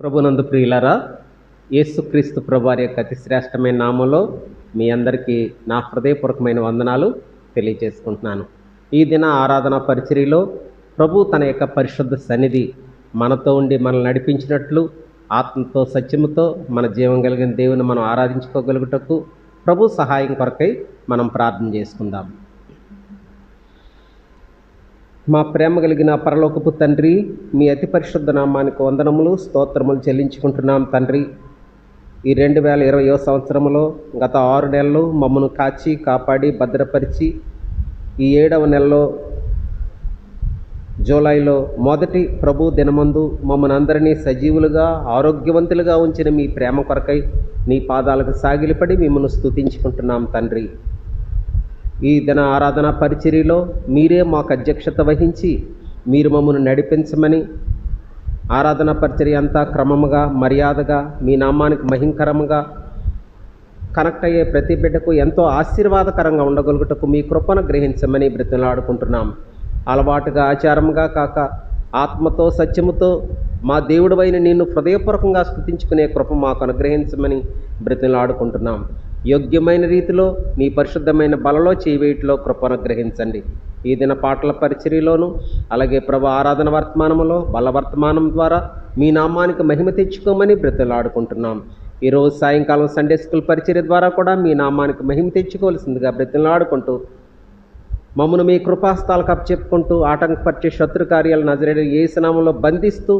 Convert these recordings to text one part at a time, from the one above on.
ప్రభునందు ప్రియులారా, యేసుక్రీస్తు ప్రభువారి యొక్క అతి శ్రేష్టమైన నామంలో మీ అందరికీ నా హృదయపూర్వకమైన వందనాలు తెలియజేసుకుంటున్నాను. ఈ దిన ఆరాధన పరిచర్యలో ప్రభు తన యొక్క పరిశుద్ధ సన్నిధి మనతో ఉండి మనల్ని నడిపించినట్లు ఆత్మతో సత్యముతో మన జీవం కలిగిన దేవుని మనం ఆరాధించుకోగలుగుటకు ప్రభు సహాయం కొరకై మనం ప్రార్థన చేసుకుందాం. మా ప్రేమ కలిగిన పరలోకపు తండ్రి, మీ అతి పరిశుద్ధ నామానికి వందనములు స్తోత్రములు చెల్లించుకుంటున్నాం తండ్రి. ఈ 2020 సంవత్సరంలో గత 6 నెలలు మమ్మను కాచి కాపాడి భద్రపరిచి ఈ 7వ నెలలో జూలైలో మొదటి ప్రభు దినమందు మమ్మల్ని అందరినీ సజీవులుగా ఆరోగ్యవంతులుగా ఉంచిన మీ ప్రేమ కొరకై నీ పాదాలకు సాగిలిపడి మిమ్మల్ని స్తుతించుకుంటున్నాం తండ్రి. ఈ దిన ఆరాధన పరిచర్యలో మీరే మాకు అధ్యక్షత వహించి మీరు మమ్మల్ని నడిపించమని, ఆరాధన పరిచర్య అంతా క్రమముగా మర్యాదగా మీ నామానికి మహింకరముగా కనెక్ట్ అయ్యే ప్రతి బిడ్డకు ఎంతో ఆశీర్వాదకరంగా ఉండగలుగుటకు మీ కృపను గ్రహించమని బ్రతిమలాడుకుంటున్నాం. అలవాటుగా ఆచారముగా కాక ఆత్మతో సత్యముతో మా దేవుడివైన నిన్ను హృదయపూర్వకంగా స్తుతించుకునే కృప మాకు అనుగ్రహించమని బ్రతిమలాడుకుంటున్నాం. యోగ్యమైన రీతిలో నీ పరిశుద్ధమైన బలలో చేయవేయట్లో కృపను గ్రహించండి. ఈ దిన పాటల పరిచర్యలోను అలాగే ప్రభు ఆరాధన వర్తమానములో బల వర్తమానం ద్వారా మీ నామానికి మహిమ తెచ్చుకోమని బ్రతిమలాడుకుంటున్నాం. ఈరోజు సాయంకాలం సండే స్కూల్ పరిచర్య ద్వారా కూడా మీ నామానికి మహిమ తెచ్చుకోవాల్సిందిగా బ్రతిమలాడుకుంటూ మమ్మను మీ కృపాస్థాలకు అప్పచెప్పుకుంటూ ఆటంకపరిచే శత్రు కార్యాలు నజరేయుడు యేసు నామములో బంధిస్తూ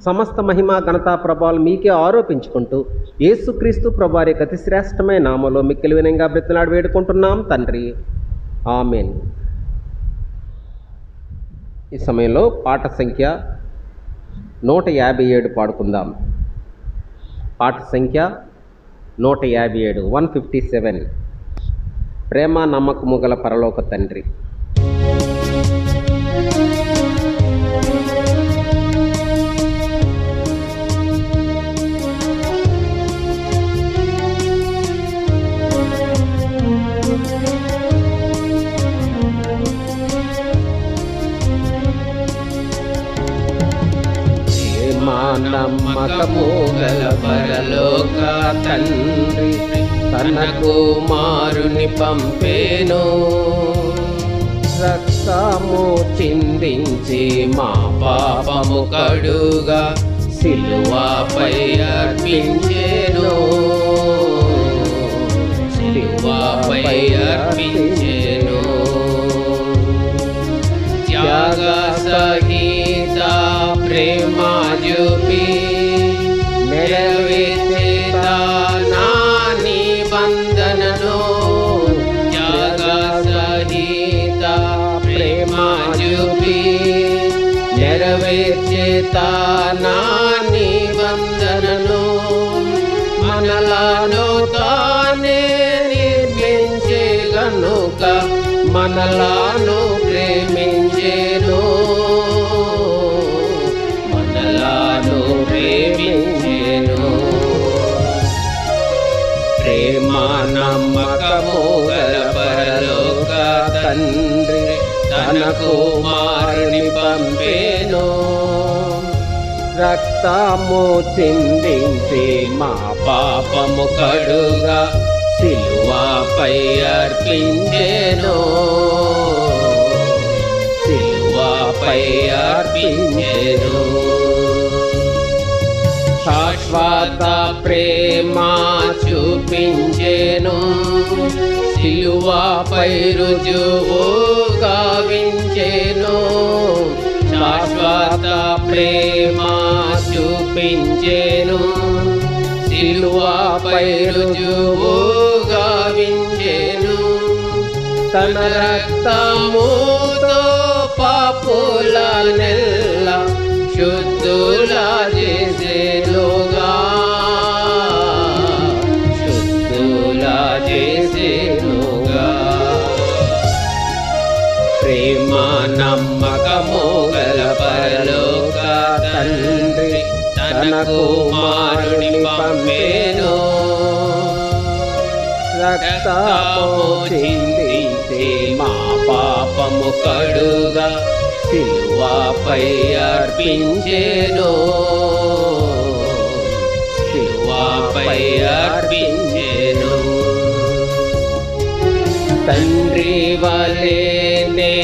సమస్త మహిమ ఘనతా ప్రభావాలు మీకే ఆరోపించుకుంటూ యేసుక్రీస్తు ప్రభువారి యొక్క అతి శ్రేష్టమైన నామములో మిక్కిలి వినయంగా బ్రతిమలాడి వేడుకుంటున్నాం తండ్రి, ఆమేన్. ఈ సమయంలో పాట సంఖ్య 157 పాడుకుందాం. పాట సంఖ్య 157, 157. ప్రేమ నమ్మకము గల పరలోక తండ్రి. నమ్మకము గల పరలోక తండ్రి తన కుమారుని పంపేను, రక్తము చిందించి మా పాపము కడుగా సిలువపై అర్పించెను, సిలువపై అర్పించెను. త్యాగ సహిత ప్రేమ చూపి నెరవేర్చేత నా నిబంధనను, త్యాగ సహిత ప్రేమ చూపి నెరవేర్చేత నా నిబంధనను, మనలను తానే నిర్మించే గనుక మనలను ప్రేమించెను, మనలను ప్రేమించెను. ప్రేమ నమ్మకము గల పరలోక తండ్రి తన కుమారుని పంపేను, రక్తము చిందించి మా పాపము కడుగా సిలువపై అర్పించెను, సిలువపై అర్పించెను. శాశ్వత ప్రేమ చూపించెను, సిలువపై రుజువు గావించెను. శాశ్వత ప్రేమ చూపించెను, సిలువపై రుజువు గావించెను. తన రక్తముతో పాపులనెల్ల శుద్ధులా చేసెనుగా, శుద్ధులా చేసెనుగా. ప్రేమ నమ్మకము గల పరలోక తండ్రి తన కుమారుని పంపేను, రక్తము చిందించి మా పాపము కడుగా సిలువపై అర్పించెను. సిలువపై అర్పించెను. తండ్రి వలెనే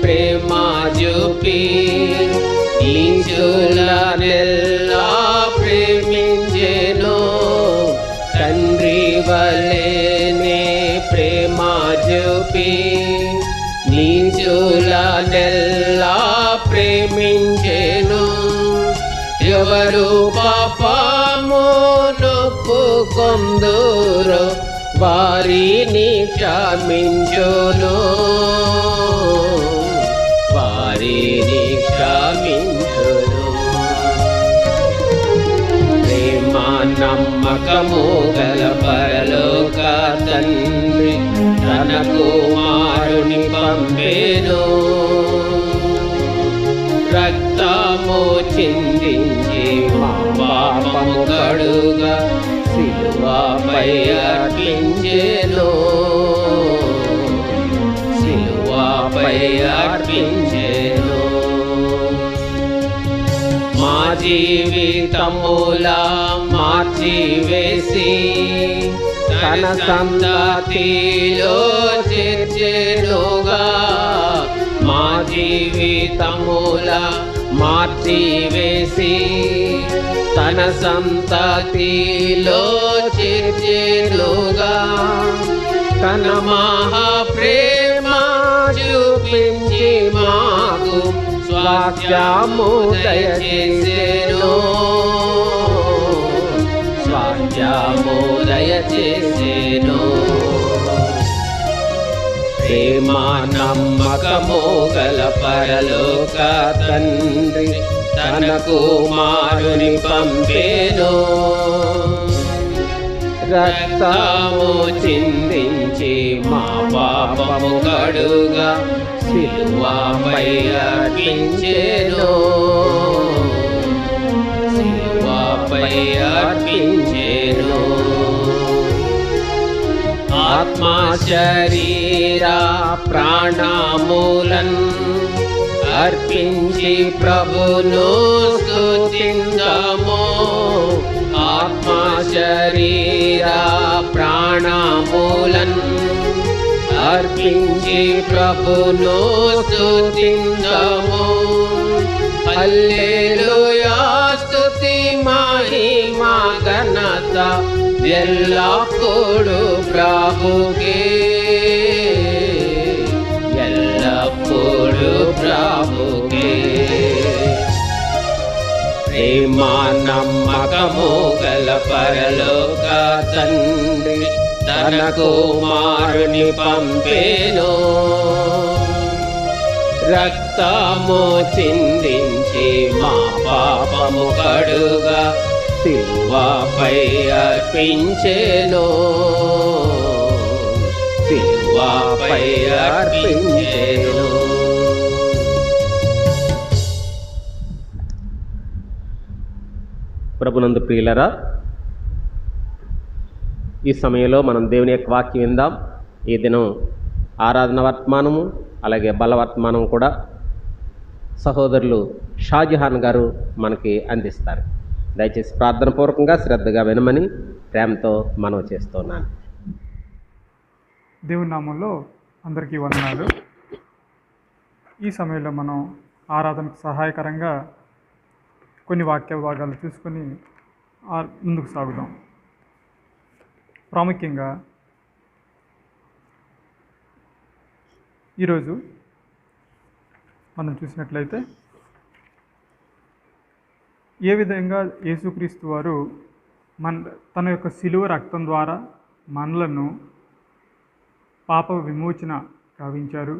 ప్రేమ చూపి నీచులనెల్లా ప్రేమించెను. తండ్రి వలెనే ప్రేమ చూపి నీచులనెల్లా ప్రేమించెను. ఎవరు పాపము నొప్పుకొందురో వారిని క్షమించును. వారిని క్షమించును. ప్రేమ నమ్మకము గల పరలోక తండ్రి తన కుమారుని పంపెను. రక్తము చిందించి మా పాపము కడుగా సిలువపై అర్పించెను. సిలువపై అర్పించెను. మా జీవితములా మార్చివేసి తన సంతతిలో చేర్చెనుగా. మా జీవితములా మార్చివేసి తన సంతతిలో చేర్చెనుగా. తన మహాప్రేమ చూపించి మాకు స్వాస్థ్యము దయచేసెను. స్వాస్థ్యము దయచేసెను. ప్రేమ నమ్మకము గల పరలోక తండ్రి తన కుమారుని పంపెను. రక్తము చిందించి మా పాపము కడుగా సిలువపై అర్పించెను. సిలువపై అర్పించెను. ఆత్మ శరీర ప్రాణములన్ అర్పించి ప్రభును స్తుతించము. ఆత్మ శరీర ప్రాణములన్ అర్పించి ప్రభును స్తుతించము. హల్లెలూయా స్తుతి మహిమ ఘనత ఎల్లప్పుడు ప్రభుకే. ఎల్లప్పుడు ప్రభుకే. ప్రేమ నమ్మకము గల పరలోక తండ్రి తన కుమారుని పంపెను. రక్తము చిందించి మా పాపము కడుగా సిలువపై అర్పించెను. సిలువపై అర్పించెను. ప్రభునందు ప్రియులరా, ఈ సమయంలో మనం దేవుని యొక్క వాక్యం విందాం. ఈ దినం ఆరాధన వర్తమానము అలాగే బలవర్తమానం కూడా సహోదరులు షాజహాన్ గారు మనకి అందిస్తారు. దయచేసి ప్రార్థన పూర్వకంగా శ్రద్ధగా వినమని ప్రేమతో మనవి చేస్తున్నాను. దేవుని నామంలో అందరికీ వందనాలు. ఈ సమయంలో మనం ఆరాధనకు సహాయకరంగా కొన్ని వాక్య భాగాలు చూసుకొని ముందుకు సాగుదాం. ప్రాముఖ్యంగా ఈరోజు మనం చూసినట్లయితే ఏ విధంగా యేసుక్రీస్తు వారు తన యొక్క శిలువ రక్తం ద్వారా మనలను పాప విమోచన గావించారు.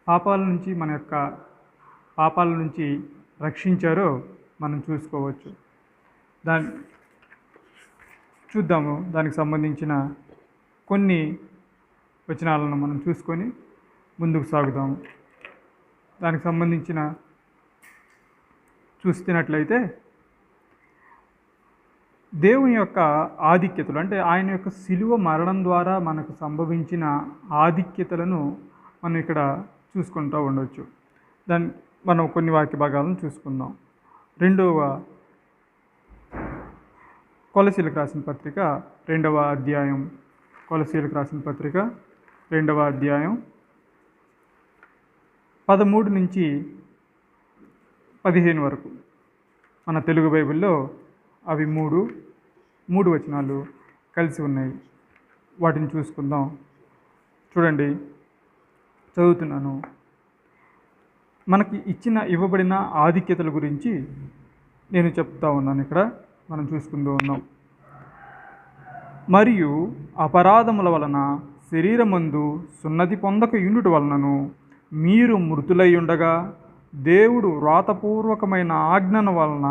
పాపాల నుంచి మన యొక్క పాపాల నుంచి రక్షించారో మనం చూసుకోవచ్చు. చూద్దాము. దానికి సంబంధించిన కొన్ని వచనాలను మనం చూసుకొని ముందుకు సాగుదాము. దానికి సంబంధించిన చూస్తున్నట్లయితే దేవుని యొక్క ఆధిక్యతలు, అంటే ఆయన యొక్క శిలువ మరణం ద్వారా మనకు సంభవించిన ఆధిక్యతలను మనం ఇక్కడ చూసుకుంటూ ఉండవచ్చు. మనం కొన్ని వాక్య భాగాలను చూసుకుందాం. కొలసీలకు రాసిన పత్రిక 2వ అధ్యాయం, కొలసీలకు రాసిన పత్రిక 2వ అధ్యాయం 13 నుంచి 15 వరకు. మన తెలుగు బైబిల్లో అవి మూడు వచనాలు కలిసి ఉన్నాయి. వాటిని చూసుకుందాం. చూడండి, చదువుతున్నాను. మనకి ఇవ్వబడిన ఆధిక్యతల గురించి నేను చెప్తా ఉన్నాను. ఇక్కడ మనం చూసుకుంటూ ఉన్నాం. మరియు అపరాధముల వలన శరీరమందు సున్నతి పొందక యుండుట వలనను మీరు మృతులై ఉండగా దేవుడు వ్రాతపూర్వకమైన ఆజ్ఞన వలన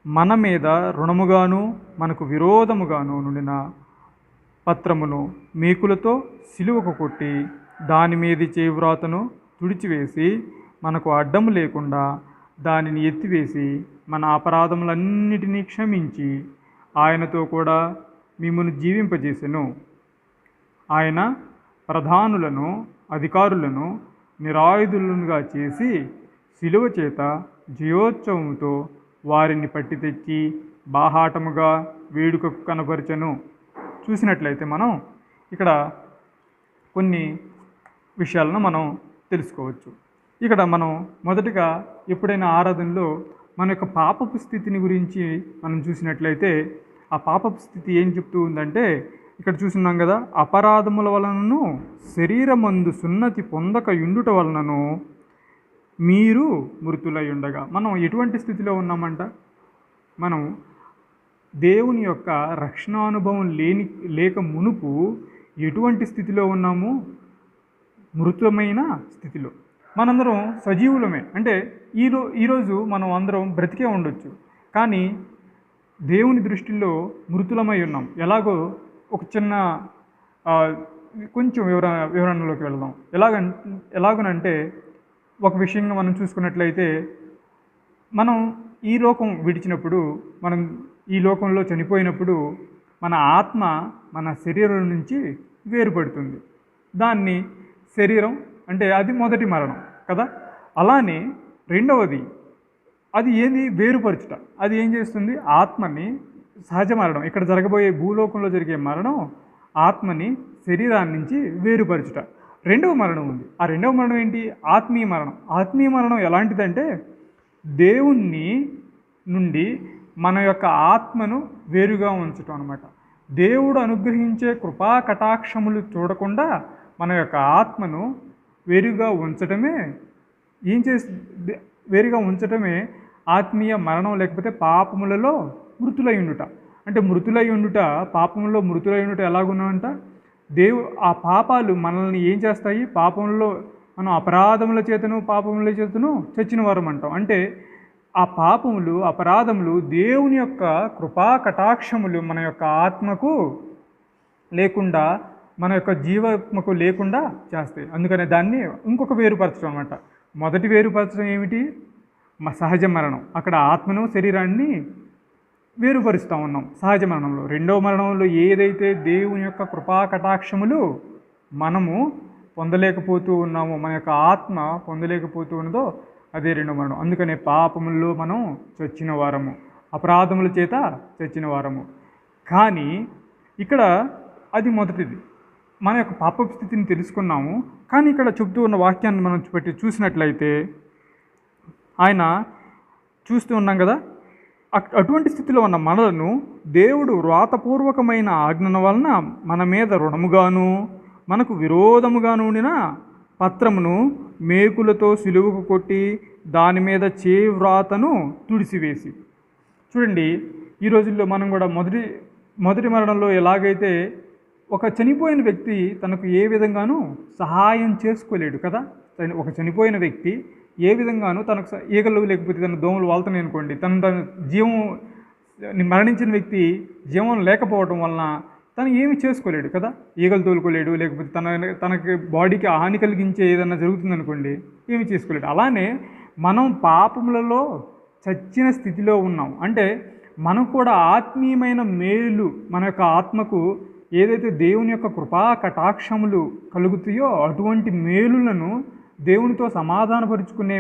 మన మీద రుణముగాను మనకు విరోధముగాను నుండిన పత్రమును మేకులతో సిలువకు కొట్టి దాని మీది చేవ్రాతను తుడిచివేసి మనకు అడ్డము లేకుండా దానిని ఎత్తివేసి మన అపరాధములన్నిటినీ క్షమించి ఆయనతో కూడా మిమ్మల్ని జీవింపజేసెను. ఆయన ప్రధానులను అధికారులను నిరాయుధులుగా చేసి శిలువ చేత జయోత్సవముతో వారిని పట్టి తెచ్చి బాహాటముగా వేడుకకు కనపరచెను. చూసినట్లయితే మనం ఇక్కడ కొన్ని విషయాలను మనం తెలుసుకోవచ్చు. ఇక్కడ మనం మొదటగా ఎప్పుడైనా ఆరాధనలో మన యొక్క పాపపు స్థితిని గురించి మనం చూసినట్లయితే ఆ పాపపు స్థితి ఏం చెప్తూ ఉందంటే, ఇక్కడ చూస్తున్నాం కదా, అపరాధముల వలనను శరీరమందు సున్నతి పొందక యుండుట వలనను మీరు మృతులై ఉండగా. మనం ఎటువంటి స్థితిలో ఉన్నామంట? మనం దేవుని యొక్క రక్షణానుభవం లేక మునుపు ఎటువంటి స్థితిలో ఉన్నాము? మృతమైన స్థితిలో. మనందరం సజీవులమే. అంటే ఈరోజు మనం అందరం బ్రతికే ఉండొచ్చు, కానీ దేవుని దృష్టిలో మృతులమై ఉన్నాం. ఎలాగో ఒక చిన్న కొంచెం వివరణలోకి వెళ్దాం. ఎలాగనంటే ఒక విషయంగా మనం చూసుకున్నట్లయితే, మనం ఈ లోకం విడిచినప్పుడు, మనం ఈ లోకంలో చనిపోయినప్పుడు మన ఆత్మ మన శరీరం నుంచి వేరుపడుతుంది. దాన్ని శరీరం అంటే అది మొదటి మరణం కదా. అలానే రెండవది అది ఏంది? వేరుపరచుట. అది ఏం చేస్తుంది? ఆత్మని, సహజ మరణం, ఇక్కడ జరగబోయే భూలోకంలో జరిగే మరణం ఆత్మని శరీరాన్ని నుంచి వేరుపరచుట. రెండవ మరణం ఉంది. ఆ రెండవ మరణం ఏంటి? ఆత్మీయ మరణం. ఆత్మీయ మరణం ఎలాంటిదంటే, దేవుణ్ణి నుండి మన యొక్క ఆత్మను వేరుగా ఉంచటం అన్నమాట. దేవుడు అనుగ్రహించే కృపా కటాక్షములు చూడకుండా మన యొక్క ఆత్మను వేరుగా ఉంచటమే వేరుగా ఉంచటమే ఆత్మీయ మరణం, లేకపోతే పాపములలో మృతులై ఉండుట. అంటే మృతులై ఉండుట, పాపములో మృతులై ఉండుట ఎలాగున్నామంట? ఆ పాపాలు మనల్ని ఏం చేస్తాయి? పాపంలో మనం అపరాధముల చేతను పాపముల చేతను చచ్చిన వారం అంటాం. అంటే ఆ పాపములు, అపరాధములు దేవుని యొక్క కృపా కటాక్షములు మన యొక్క ఆత్మకు లేకుండా, మన యొక్క జీవాత్మకు లేకుండా చేస్తాయి. అందుకనే దాన్ని ఇంకొక వేరుపరచడం అన్నమాట. మొదటి వేరుపరచడం ఏమిటి? సహజ మరణం. అక్కడ ఆత్మను శరీరాన్ని వేరుపరుస్తూ ఉన్నాం సహజ మరణంలో. రెండవ మరణంలో ఏదైతే దేవుని యొక్క కృపా కటాక్షములు మనము పొందలేకపోతూ ఉన్నామో, మన యొక్క ఆత్మ పొందలేకపోతూ ఉన్నదో, అదే రెండవ మరణం. అందుకనే పాపముల్లో మనం చచ్చిన వారము, అపరాధముల చేత చచ్చిన వారము. కానీ ఇక్కడ అది మొదటిది. మన యొక్క పాపపు స్థితిని తెలుసుకున్నాము. కానీ ఇక్కడ చెబుతూ ఉన్న వాక్యాన్ని మనం పెట్టి చూసినట్లయితే, ఆయన చూస్తూ ఉన్నాం కదా, అటువంటి స్థితిలో ఉన్న మనలను దేవుడు వ్రాతపూర్వకమైన ఆజ్ఞన వలన మన మీద రుణముగాను మనకు విరోధముగాను ఉండిన పత్రమును మేకులతో సిలువకు కొట్టి దాని మీద చేవ్రాతను తుడిసివేసి. చూడండి, ఈ రోజుల్లో మనం కూడా మొదటి మరణంలో ఎలాగైతే ఒక చనిపోయిన వ్యక్తి తనకు ఏ విధంగానూ సహాయం చేసుకోలేడు కదా. ఒక చనిపోయిన వ్యక్తి ఏ విధంగానూ తనకు ఈగలు లేకపోతే తన దోమలు వాళ్తున్నాయి అనుకోండి, తన జీవం మరణించిన వ్యక్తి జీవం లేకపోవడం వలన తను ఏమి చేసుకోలేడు కదా. ఈగలు తోలుకోలేడు, లేకపోతే తనకి బాడీకి హాని కలిగించే ఏదన్నా జరుగుతుందనుకోండి, ఏమి చేసుకోలేడు. అలానే మనం పాపములలో చచ్చిన స్థితిలో ఉన్నాం. అంటే మనకు కూడా ఆత్మీయమైన మేలు, మన యొక్క ఆత్మకు ఏదైతే దేవుని యొక్క కృపా కటాక్షములు కలుగుతాయో అటువంటి మేలులను దేవునితో సమాధానపరుచుకునే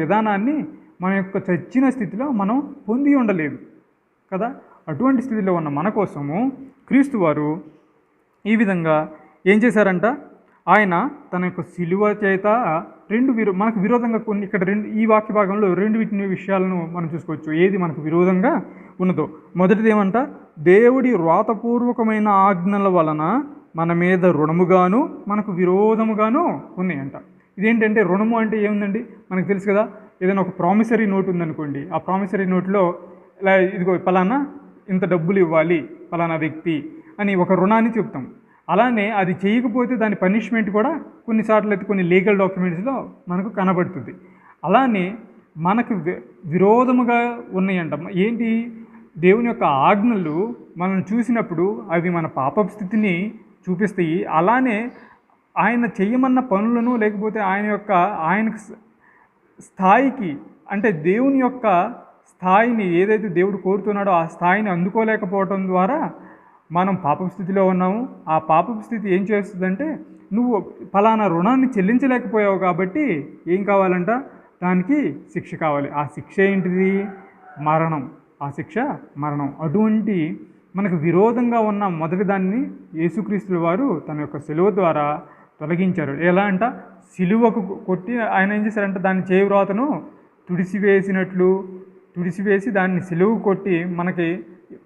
విధానాన్ని మన యొక్క చచ్చిన స్థితిలో మనం పొంది ఉండలేదు. కదా. అటువంటి స్థితిలో ఉన్న మన కోసము క్రీస్తు వారు ఈ విధంగా ఏం చేశారంట, ఆయన తన యొక్క శిలువ చేత మనకు విరోధంగా కొన్ని ఇక్కడ ఈ వాక్య భాగంలో వీటిని విషయాలను మనం చూసుకోవచ్చు, ఏది మనకు విరోధంగా ఉన్నదో. మొదటిది ఏమంట, దేవుడి వ్రాతపూర్వకమైన ఆజ్ఞల వలన మన మీద రుణముగాను మనకు విరోధముగాను ఉన్నాయంట. ఇదేంటంటే రుణము అంటే ఏముందండి, మనకు తెలుసు కదా. ఏదైనా ఒక ప్రామిసరీ నోట్ ఉందనుకోండి, ఆ ప్రామిసరీ నోట్లో ఇలా ఇదిగో పలానా ఇంత డబ్బులు ఇవ్వాలి పలానా వ్యక్తి అని ఒక రుణాన్ని చెప్తాం. అలానే అది చేయకపోతే దాని పనిష్మెంట్ కూడా కొన్నిసార్లు అయితే కొన్ని లీగల్ డాక్యుమెంట్స్లో మనకు కనబడుతుంది. అలానే మనకు విరోధముగా ఉన్నాయంట. ఏంటి, దేవుని యొక్క ఆజ్ఞలు మనం చూసినప్పుడు అవి మన పాపపు స్థితిని చూపిస్తాయి. అలానే ఆయన చేయమన్న పనులను లేకపోతే ఆయన స్థాయికి, అంటే దేవుని యొక్క స్థాయిని ఏదైతే దేవుడు కోరుతున్నాడో ఆ స్థాయిని అందుకోలేకపోవటం ద్వారా మనం పాపపు స్థితిలో ఉన్నాము. ఆ పాపపు స్థితి ఏం చేస్తుందంటే, నువ్వు ఫలానా రుణాన్ని చెల్లించలేకపోయావు కాబట్టి ఏం కావాలంట, దానికి శిక్ష కావాలి. ఆ శిక్ష ఏంటిది, మరణం. ఆ శిక్ష మరణం. అటువంటి మనకు విరోధంగా ఉన్న మొదటి దాన్ని యేసుక్రీస్తుల వారు తన యొక్క శిలువ ద్వారా తొలగించారు. ఎలా అంట, శిలువకు కొట్టి ఆయన ఏం చేశారంట, దాన్ని చేవ్రాతను తుడిసివేసి దాన్ని శిలువ కొట్టి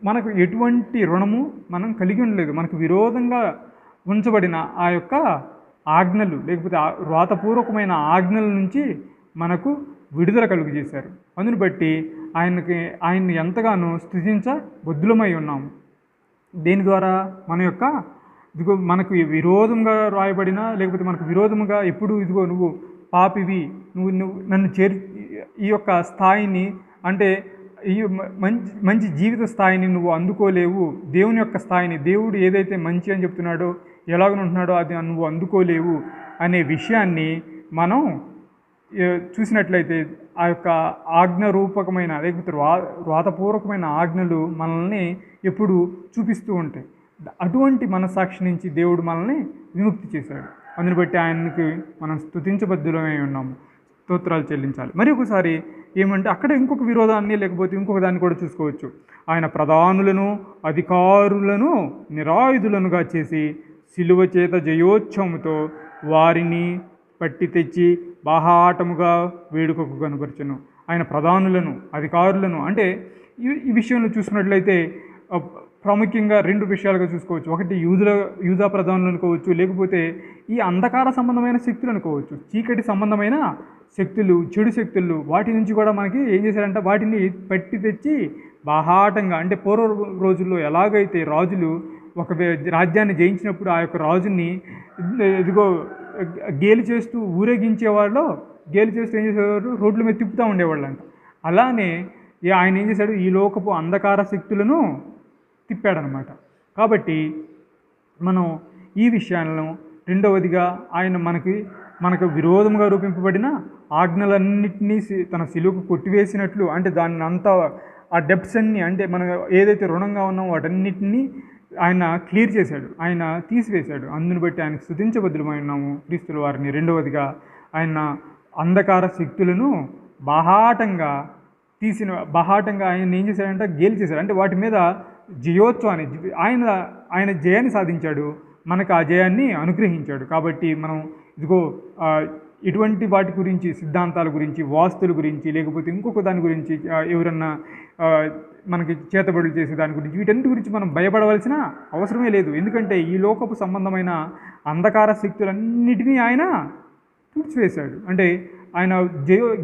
మనకు ఎటువంటి రుణము మనం కలిగి ఉండలేదు. మనకు విరోధంగా ఉంచబడిన ఆ యొక్క ఆజ్ఞలు లేకపోతే వ్రాతపూర్వకమైన ఆజ్ఞల నుంచి మనకు విడుదల కలుగు చేశారు. అందుని బట్టి ఆయన్ని ఎంతగానో స్తుతించ బుద్ధులమై ఉన్నాము. దేని ద్వారా, ఇదిగో మనకు విరోధంగా రాయబడిన లేకపోతే మనకు విరోధముగా ఎప్పుడు ఇదిగో నువ్వు పాపివి, నువ్వు నన్ను ఈ యొక్క స్థాయిని, అంటే ఈ మంచి జీవిత స్థాయిని నువ్వు అందుకోలేవు, దేవుని యొక్క స్థాయిని, దేవుడు ఏదైతే మంచి అని చెప్తున్నాడో ఎలాగనుంటున్నాడో అది నువ్వు అందుకోలేవు అనే విషయాన్ని మనం చూసినట్లయితే ఆ యొక్క ఆజ్ఞరూపకమైన లేకపోతే వ్రాతపూర్వకమైన ఆజ్ఞలు మనల్ని ఎప్పుడు చూపిస్తూ ఉంటాయి. అటువంటి మనస్సాక్షి నుంచి దేవుడు మనల్ని విముక్తి చేశాడు. అందుని బట్టి ఆయనకి మనం స్తుతించబద్ధులమై ఉన్నాము, స్తోత్రాలు చెల్లించాలి. మరి ఒకసారి ఏమంటే అక్కడ ఇంకొక విరోధాన్ని లేకపోతే ఇంకొక దాన్ని కూడా చూసుకోవచ్చు. ఆయన ప్రధానులను అధికారులను నిరాయుధులనుగా చేసి శిలువ చేత జయోత్సవముతో వారిని పట్టి తెచ్చి బాహాటముగా వేడుకకు కనపరచెను. ఆయన ప్రధానులను అధికారులను, అంటే ఈ విషయంలో చూసుకున్నట్లయితే ప్రాముఖ్యంగా రెండు విషయాలుగా చూసుకోవచ్చు. ఒకటి యూదా ప్రధానులు అనుకోవచ్చు, లేకపోతే ఈ అంధకార సంబంధమైన శక్తులు అనుకోవచ్చు, చీకటి సంబంధమైన శక్తులు, చెడు శక్తులు, వాటి నుంచి కూడా మనకి ఏం చేశారంటే వాటిని పట్టి తెచ్చి బాహాటంగా, అంటే పూర్వ రోజుల్లో ఎలాగైతే రాజులు ఒక రాజ్యాన్ని జయించినప్పుడు ఆ యొక్క రాజుని ఇదిగో గేలి చేస్తూ ఊరేగించేవాళ్ళు, గేలి చేస్తూ ఏం చేసేవారు, రోడ్ల మీద తిప్పుతూ ఉండేవాళ్ళంట. అలానే ఆయన ఏం చేశాడు, ఈ లోకపు అంధకార శక్తులను తిప్పాడనమాట. కాబట్టి మనం ఈ విషయాలను రెండవదిగా ఆయన మనకు విరోధంగా రూపింపబడిన ఆజ్ఞలన్నింటినీ తన శిలువకు కొట్టివేసినట్లు, అంటే దాన్ని అంతా ఆ డెప్స్ అన్నీ, అంటే మనం ఏదైతే రుణంగా ఉన్నామో వాటన్నిటినీ ఆయన క్లియర్ చేశాడు, ఆయన తీసివేశాడు. అందుని బట్టి ఆయన స్తుతించబద్ధులమై ఉన్నాము క్రీస్తుల వారిని. రెండవదిగా ఆయన అంధకార శక్తులను బాహాటంగా ఆయన ఏం చేశాడంటే గేలి చేశాడు, అంటే వాటి మీద జయోత్సవాన్ని ఆయన జయాన్ని సాధించాడు, మనకు ఆ జయాన్ని అనుగ్రహించాడు. కాబట్టి మనం ఇదిగో ఇటువంటి వాటి గురించి, సిద్ధాంతాల గురించి, వాస్తుల గురించి, లేకపోతే ఇంకొక దాని గురించి, ఎవరన్నా మనకి చేతబడులు చేసే దాని గురించి, వీటన్నిటి గురించి మనం భయపడవలసిన అవసరమే లేదు. ఎందుకంటే ఈ లోకపు సంబంధమైన అంధకార శక్తులన్నిటినీ ఆయన తుడిచివేశాడు. అంటే ఆయన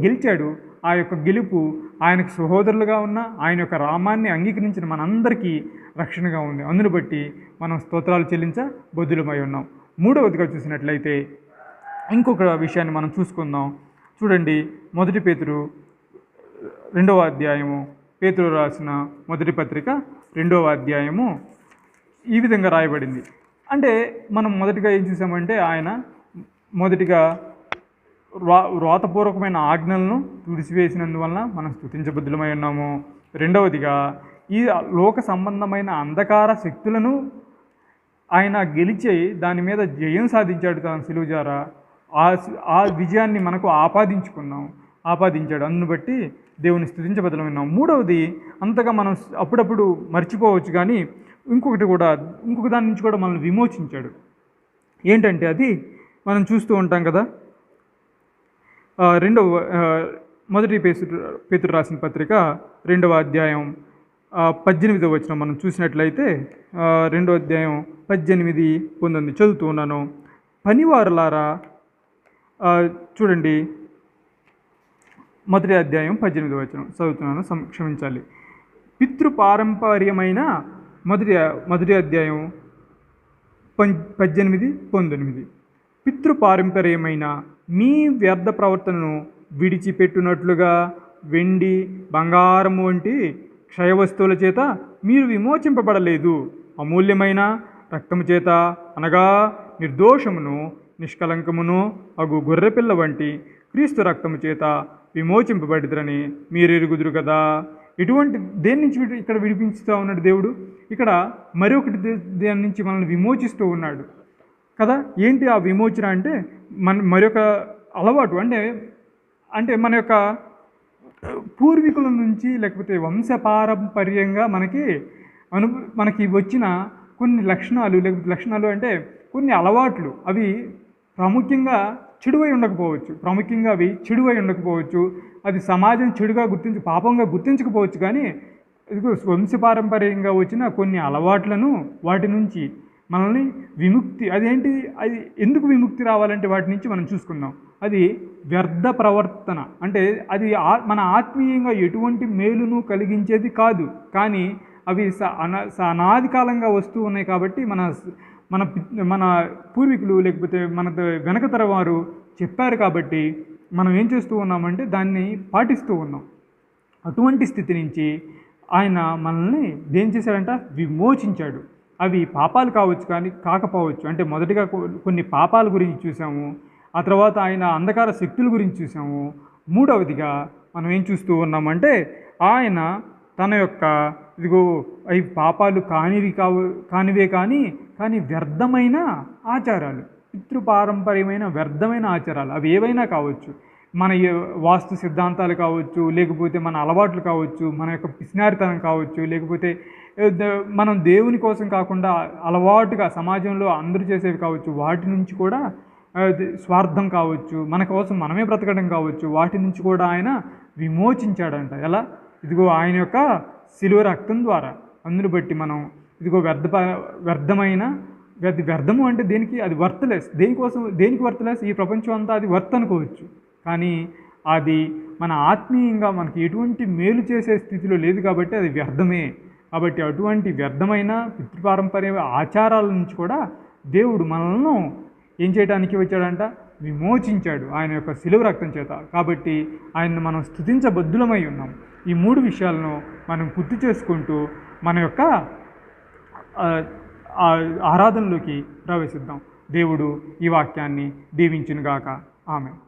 గెలిచాడు. ఆ యొక్క గెలుపు ఆయనకు సహోదరులుగా ఉన్న ఆయన యొక్క రామాన్ని అంగీకరించిన మనందరికీ రక్షణగా ఉంది. అందును బట్టి మనం స్తోత్రాలు చెల్లించ బొద్దులమై ఉన్నాం. మూడవదిగా చూసినట్లయితే ఇంకొక విషయాన్ని మనం చూసుకుందాం. చూడండి, 1 పేతురు 2వ అధ్యాయము, పేతురు రాసిన మొదటి పత్రిక 2వ అధ్యాయము ఈ విధంగా రాయబడింది. అంటే మనం మొదటిగా ఏం చూసామంటే ఆయన మొదటిగా వ్రాతపూర్వకమైన ఆజ్ఞలను తుడిసివేసినందువలన మనం స్తుతించబద్ధులమై ఉన్నాము. రెండవదిగా ఈ లోక సంబంధమైన అంధకార శక్తులను ఆయన గెలిచి దాని మీద జయం సాధించాడు తన శిలువ ద్వారా. ఆ విజయాన్ని మనకు ఆపాదించాడు. అందును బట్టి దేవుని స్తుతించబద్దలం విన్నాం. మూడవది, అంతగా మనం అప్పుడప్పుడు మర్చిపోవచ్చు కానీ ఇంకొక దాని నుంచి కూడా మనల్ని విమోచించాడు. ఏంటంటే అది మనం చూస్తూ ఉంటాం కదా. మొదటి పేతురు రాసిన పత్రిక 2వ అధ్యాయం 18వ వచనం మనం చూసినట్లయితే 2వ అధ్యాయం 18, 19 చదువుతూ ఉన్నాను. పనివారులారా, చూడండి, మొదటి అధ్యాయం 18వ వచనం చదువుతున్నాను, క్షమించాలి. పితృపారంపర్యమైన మొదటి అధ్యాయం 18, 19. పితృపారంపర్యమైన మీ వ్యర్థ ప్రవర్తనను విడిచిపెట్టునట్లుగా వెండి, బంగారము వంటి క్షయవస్తువుల చేత మీరు విమోచింపబడలేదు, అమూల్యమైన రక్తము చేత, అనగా నిర్దోషమును నిష్కలంకమును అగు గొర్రెపిల్ల వంటి క్రీస్తు రక్తము చేత విమోచింపబడిద్రని మీరు ఎరుగుదురు కదా. ఎటువంటి దేని నుంచి ఇక్కడ విడిపించుతూ ఉన్నాడు దేవుడు? ఇక్కడ మరొకటి దేని నుంచి మనల్ని విమోచిస్తూ ఉన్నాడు కదా. ఏంటి ఆ విమోచన అంటే? మరొక అలవాటు అంటే మన యొక్క పూర్వీకుల నుంచి, లేకపోతే వంశపారంపర్యంగా మనకి వచ్చిన కొన్ని లక్షణాలు అంటే కొన్ని అలవాట్లు. అవి ప్రాముఖ్యంగా అవి చెడువై ఉండకపోవచ్చు. అది సమాజం చెడుగా పాపంగా గుర్తించకపోవచ్చు. కానీ వంశపారంపర్యంగా వచ్చిన కొన్ని అలవాట్లను, వాటి నుంచి మనల్ని అది ఎందుకు విముక్తి రావాలంటే వాటి నుంచి మనం చూసుకుందాం. అది వ్యర్థ ప్రవర్తన. అంటే అది మన ఆత్మీయంగా ఎటువంటి మేలును కలిగించేది కాదు, కానీ అవి అనాది కాలంగా వస్తూ ఉన్నాయి. కాబట్టి మన పూర్వీకులు, లేకపోతే మన వెనకతర వారు చెప్పారు కాబట్టి మనం ఏం చేస్తూ ఉన్నామంటే దాన్ని పాటిస్తూ ఉన్నాం. అటువంటి స్థితి నుంచి ఆయన మనల్ని ఏం చేశాడంట? విమోచించాడు. అవి పాపాలు కాకపోవచ్చు. అంటే మొదటిగా కొన్ని పాపాల గురించి చూసాము, ఆ తర్వాత ఆయన అంధకార శక్తుల గురించి చూసాము. మూడవదిగా మనం ఏం చూస్తూ ఉన్నామంటే ఆయన తన యొక్క అవి పాపాలు కానివే కానీ వ్యర్థమైన ఆచారాలు, పితృపారంపర్యమైన వ్యర్థమైన ఆచారాలు, అవి ఏవైనా కావచ్చు. మన వాస్తు సిద్ధాంతాలు కావచ్చు, లేకపోతే మన అలవాట్లు కావచ్చు, మన యొక్క పిసినారితనం కావచ్చు, లేకపోతే మనం దేవుని కోసం కాకుండా అలవాటుగా సమాజంలో అందరూ చేసేవి కావచ్చు. వాటి నుంచి కూడా స్వార్థం కావచ్చు, మన కోసం మనమే బ్రతకడం కావచ్చు, వాటి నుంచి కూడా ఆయన విమోచించాడంట. ఎలా? ఆయన యొక్క శిలువ రక్తం ద్వారా. అందును బట్టి మనం వ్యర్థము అంటే దేనికి? అది వర్త్లెస్. దేనికి వర్త్లెస్? ఈ ప్రపంచం అంతా అది వర్త్ అనుకోవచ్చు, కానీ అది మన ఆత్మీయంగా మనకి ఎటువంటి మేలు చేసే స్థితిలో లేదు కాబట్టి అది వ్యర్థమే. కాబట్టి అటువంటి వ్యర్థమైన పితృపారంపర్య ఆచారాల నుంచి కూడా దేవుడు మనల్ని ఏం చేయడానికి వచ్చాడంట? విమోచించాడు ఆయన యొక్క శిలువ రక్తం చేత. కాబట్టి ఆయన్ని మనం స్తుతించబద్దులమై ఉన్నాం. ఈ 3 విషయాలను మనం గుర్తు చేసుకుంటూ మన యొక్క ఆరాధనలోకి ప్రవేశిద్దాం. దేవుడు ఈ వాక్యాన్ని దీవించునుగాక. ఆమేన్.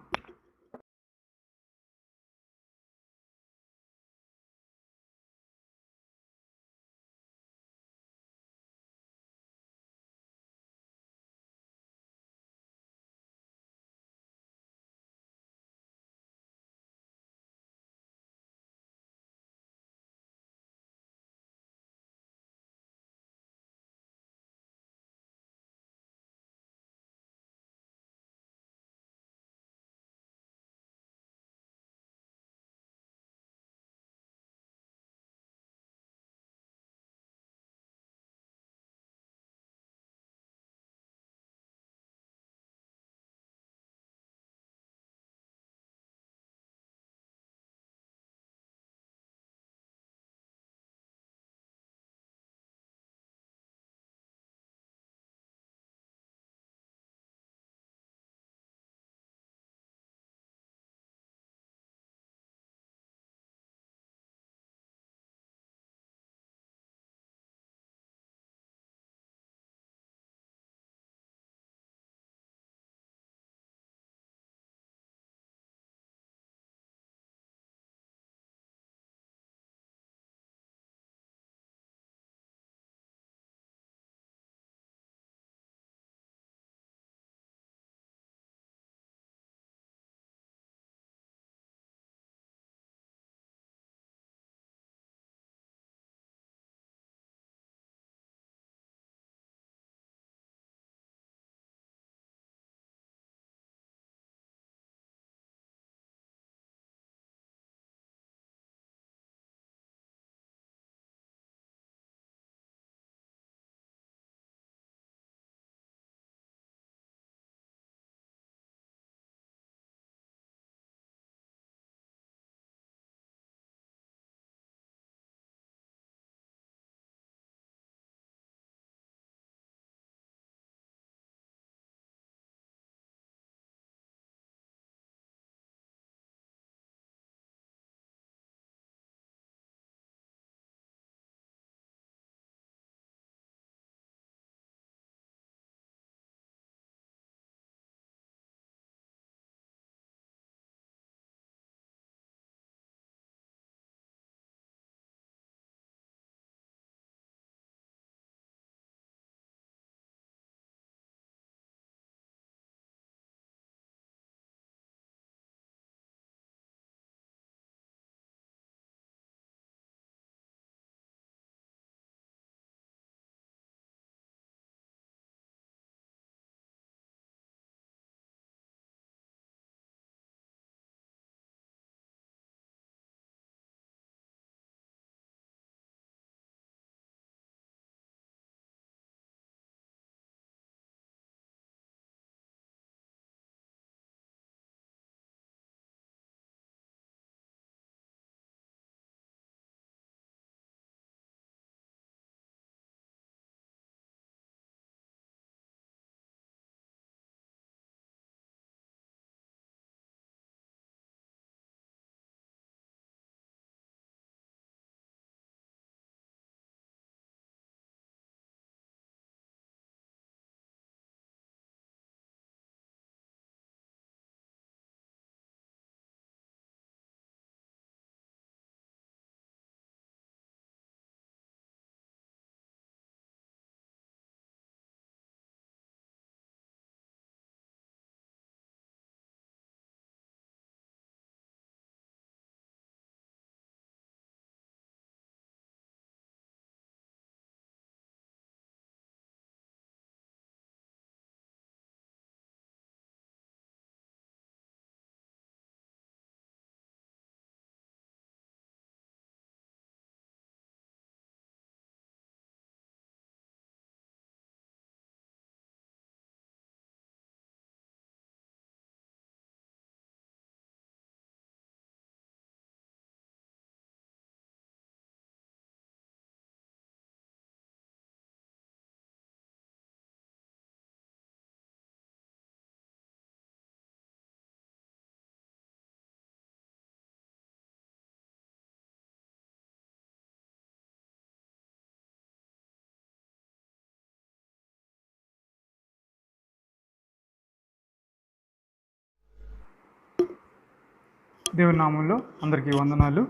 దేవుని నామంలో అందరికీ వందనాలు.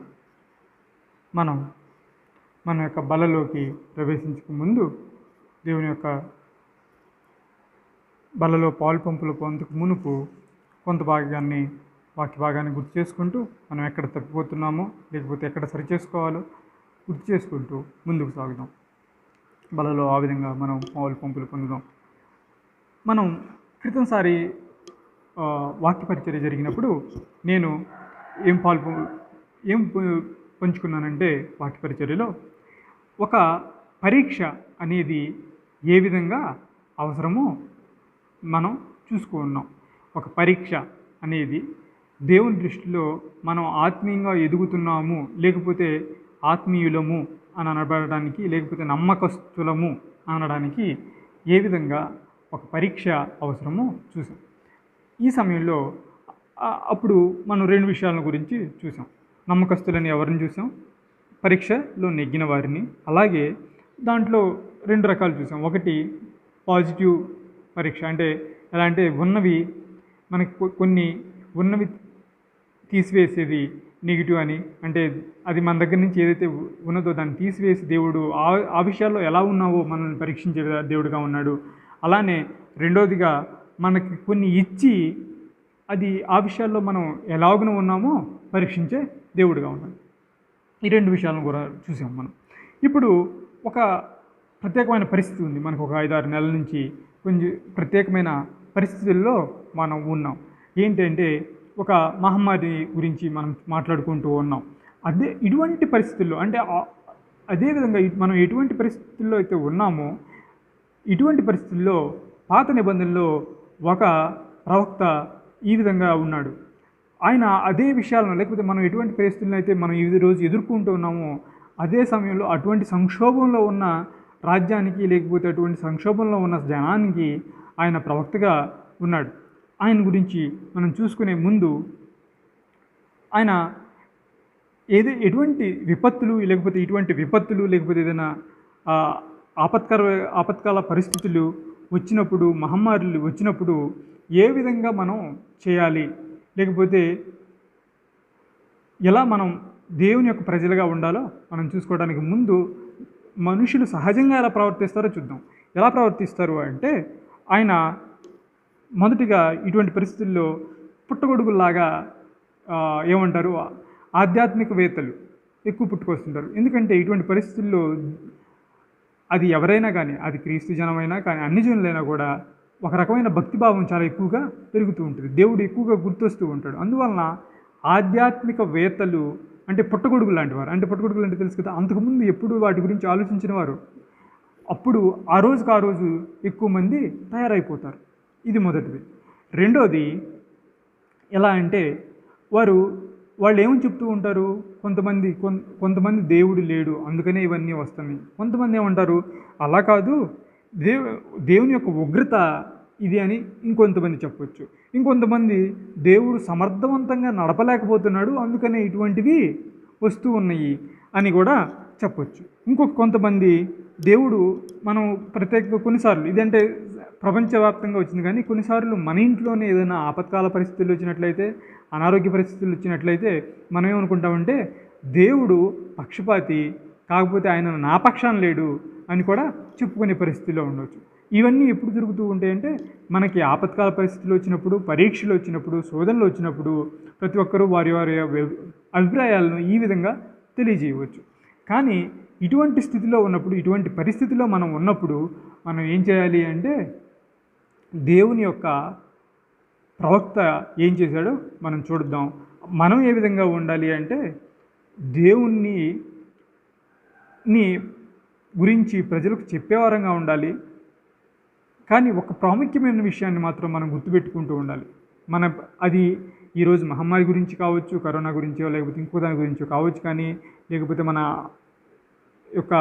మన యొక్క బలలోకి ప్రవేశించక ముందు దేవుని యొక్క బలలో పాలు పంపులు పొందుకు మునుపు కొంత వాక్య భాగాన్ని గుర్తు చేసుకుంటూ మనం ఎక్కడ తప్పిపోతున్నామో లేకపోతే ఎక్కడ సరి చేసుకోవాలో గుర్తు చేసుకుంటూ ముందుకు సాగుదాం. బలలో ఆ విధంగా మనం పాలు పంపులు పొందుదాం. మనం క్రితంసారి వాక్య పరిచర్య జరిగినప్పుడు నేను ఏం పంచుకున్నానంటే వాక్య పరిచర్యలో ఒక పరీక్ష అనేది ఏ విధంగా అవసరమో మనం చూసుకున్నాం. ఒక పరీక్ష అనేది దేవుని దృష్టిలో మనం ఆత్మీయంగా ఎదుగుతున్నాము లేకపోతే ఆత్మీయులము అని అనబడడానికి లేకపోతే నమ్మకస్తులము అనడానికి ఏ విధంగా ఒక పరీక్ష అవసరమో చూసాం. ఈ సమయంలో అప్పుడు మనం 2 విషయాల గురించి చూసాం. నమ్మకస్తులని ఎవరిని చూసాం, పరీక్షలో నెగ్గిన వారిని. అలాగే దాంట్లో 2 రకాలు చూసాం. ఒకటి పాజిటివ్ పరీక్ష, అంటే ఎలా అంటే మనకి కొన్ని ఉన్నవి తీసివేసేది నెగిటివ్ అని, అంటే అది మన దగ్గర నుంచి ఏదైతే ఉన్నదో దాన్ని తీసివేసి దేవుడు ఆ విషయాల్లో ఎలా ఉన్నావో మనల్ని పరీక్షించే దేవుడుగా ఉన్నాడు. అలానే రెండోదిగా మనకి కొన్ని ఇచ్చి అది ఆ విషయాల్లో మనం ఎలాగున ఉన్నామో పరీక్షించే దేవుడుగా ఉన్నాడు. ఈ 2 విషయాలను కూడా చూసాం మనం. ఇప్పుడు ఒక ప్రత్యేకమైన పరిస్థితి ఉంది. మనకు ఒక 5-6 నెలల నుంచి కొంచెం ప్రత్యేకమైన పరిస్థితుల్లో మనం ఉన్నాం. ఏంటంటే ఒక మహమ్మారి గురించి మనం మాట్లాడుకుంటూ ఉన్నాం. ఇటువంటి పరిస్థితుల్లో అంటే అదేవిధంగా మనం ఎటువంటి పరిస్థితుల్లో అయితే ఉన్నామో ఇటువంటి పరిస్థితుల్లో పాత నిబంధనలో ఒక ప్రవక్త ఈ విధంగా ఉన్నాడు. ఆయన అదే విషయాలను లేకపోతే మనం ఎటువంటి పరిస్థితులను అయితే మనం ఈ రోజు ఎదుర్కొంటూ ఉన్నామో అదే సమయంలో అటువంటి సంక్షోభంలో ఉన్న రాజ్యానికి లేకపోతే అటువంటి సంక్షోభంలో ఉన్న జనానికి ఆయన ప్రవక్తగా ఉన్నాడు. ఆయన గురించి మనం చూసుకునే ముందు ఆయన ఎటువంటి విపత్తులు లేకపోతే ఏదైనా ఆపత్కాల పరిస్థితులు వచ్చినప్పుడు, మహమ్మారులు వచ్చినప్పుడు ఏ విధంగా మనం చేయాలి, లేకపోతే ఎలా మనం దేవుని యొక్క ప్రజలుగా ఉండాలో మనం చూసుకోవడానికి ముందు మనుషులు సహజంగా ఎలా ప్రవర్తిస్తారో చూద్దాం. ఎలా ప్రవర్తిస్తారు అంటే ఆయన మొదటిగా ఇటువంటి పరిస్థితుల్లో పుట్టగొడుగుల్లాగా ఏమంటారు ఆధ్యాత్మికవేత్తలు ఎక్కువ పుట్టుకొస్తుంటారు. ఎందుకంటే ఇటువంటి పరిస్థితుల్లో అది ఎవరైనా కానీ, అది క్రీస్తు జనమైనా కానీ అన్ని జనులైనా కూడా ఒక రకమైన భక్తిభావం చాలా ఎక్కువగా పెరుగుతూ ఉంటుంది. దేవుడు ఎక్కువగా గుర్తొస్తూ ఉంటాడు. అందువలన ఆధ్యాత్మికవేత్తలు అంటే పుట్టగొడుగులు లాంటి వారు. అంటే పుట్టగొడుగులు అంటే తెలుసు కదా, అంతకుముందు ఎప్పుడు వాటి గురించి ఆలోచించిన వారు అప్పుడు ఆ రోజు ఎక్కువ మంది తయారైపోతారు. ఇది మొదటిది. రెండోది ఎలా అంటే వాళ్ళు ఏమని చెప్తూ ఉంటారు, కొంతమంది దేవుడు లేడు అందుకనే ఇవన్నీ వస్తున్నాయి. కొంతమంది ఏమంటారు అలా కాదు, దేవుని యొక్క ఉగ్రత ఇది అని ఇంకొంతమంది చెప్పొచ్చు. ఇంకొంతమంది దేవుడు సమర్థవంతంగా నడపలేకపోతున్నాడు అందుకనే ఇటువంటివి వస్తూ ఉన్నాయి అని కూడా చెప్పొచ్చు. కొంతమంది దేవుడు మనం ప్రత్యేకంగా కొన్నిసార్లు ఇదంటే ప్రపంచవ్యాప్తంగా వచ్చింది, కానీ కొన్నిసార్లు మన ఇంట్లోనే ఏదైనా ఆపత్కాల పరిస్థితులు వచ్చినట్లయితే, అనారోగ్య పరిస్థితులు వచ్చినట్లయితే మనం ఏమనుకుంటామంటే దేవుడు పక్షపాతి, కాకపోతే ఆయన నా పక్షాన లేడు అని కూడా చెప్పుకునే పరిస్థితిలో ఉండవచ్చు. ఇవన్నీ ఎప్పుడు జరుగుతూ ఉంటాయంటే మనకి ఆపత్కాల పరిస్థితులు వచ్చినప్పుడు, పరీక్షలు వచ్చినప్పుడు, శోధనలు వచ్చినప్పుడు ప్రతి ఒక్కరూ వారి అభిప్రాయాలను ఈ విధంగా తెలియజేయవచ్చు. కానీ ఇటువంటి స్థితిలో ఉన్నప్పుడు, ఇటువంటి పరిస్థితిలో మనం ఉన్నప్పుడు మనం ఏం చేయాలి అంటే దేవుని యొక్క ప్రవక్త ఏం చేశాడో మనం చూద్దాం. మనం ఏ విధంగా ఉండాలి అంటే దేవుణ్ణి గురించి ప్రజలకు చెప్పేవారంగా ఉండాలి. కానీ ఒక ప్రాముఖ్యమైన విషయాన్ని మాత్రం మనం గుర్తుపెట్టుకుంటూ ఉండాలి. అది ఈరోజు మహమ్మారి గురించి కావచ్చు, కరోనా గురించో లేకపోతే ఇంకో దాని గురించో కావచ్చు, కానీ లేకపోతే మన యొక్క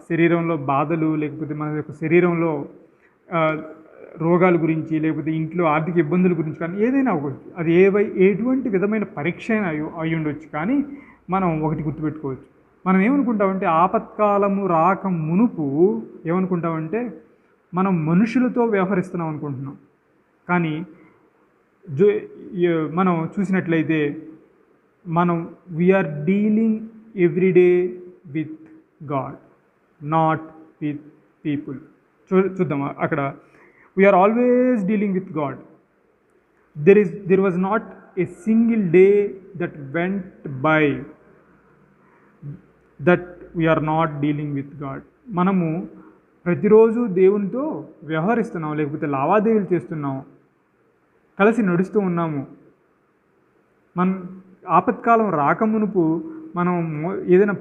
శరీరంలో బాధలు, లేకపోతే మన యొక్క శరీరంలో రోగాల గురించి, లేకపోతే ఇంట్లో ఆర్థిక ఇబ్బందుల గురించి కానీ ఏదైనా అవ్వచ్చు. అది ఎటువంటి విధమైన పరీక్ష అయినా అయి ఉండొచ్చు. కానీ మనం ఒకటి గుర్తుపెట్టుకోవచ్చు, మనం ఏమనుకుంటామంటే ఆపత్కాలము రాక మునుపు ఏమనుకుంటామంటే మనం మనుషులతో వ్యవహరిస్తున్నాం అనుకుంటున్నాం. కానీ మనం చూసినట్లయితే మనం we are dealing everyday with God, not with people. చూద్దాం అక్కడ, we are always dealing with God. there was not a single day that went by that we are not dealing with God. మనము ప్రతిరోజు దేవునితో వ్యవహరిస్తున్నాం, లేకపోతే లావాదేవీలు చేస్తున్నాం, కలిసి నడుస్తూ ఉన్నాము. ఆపత్కాలం రాకమునుపు మనం ఏదైనా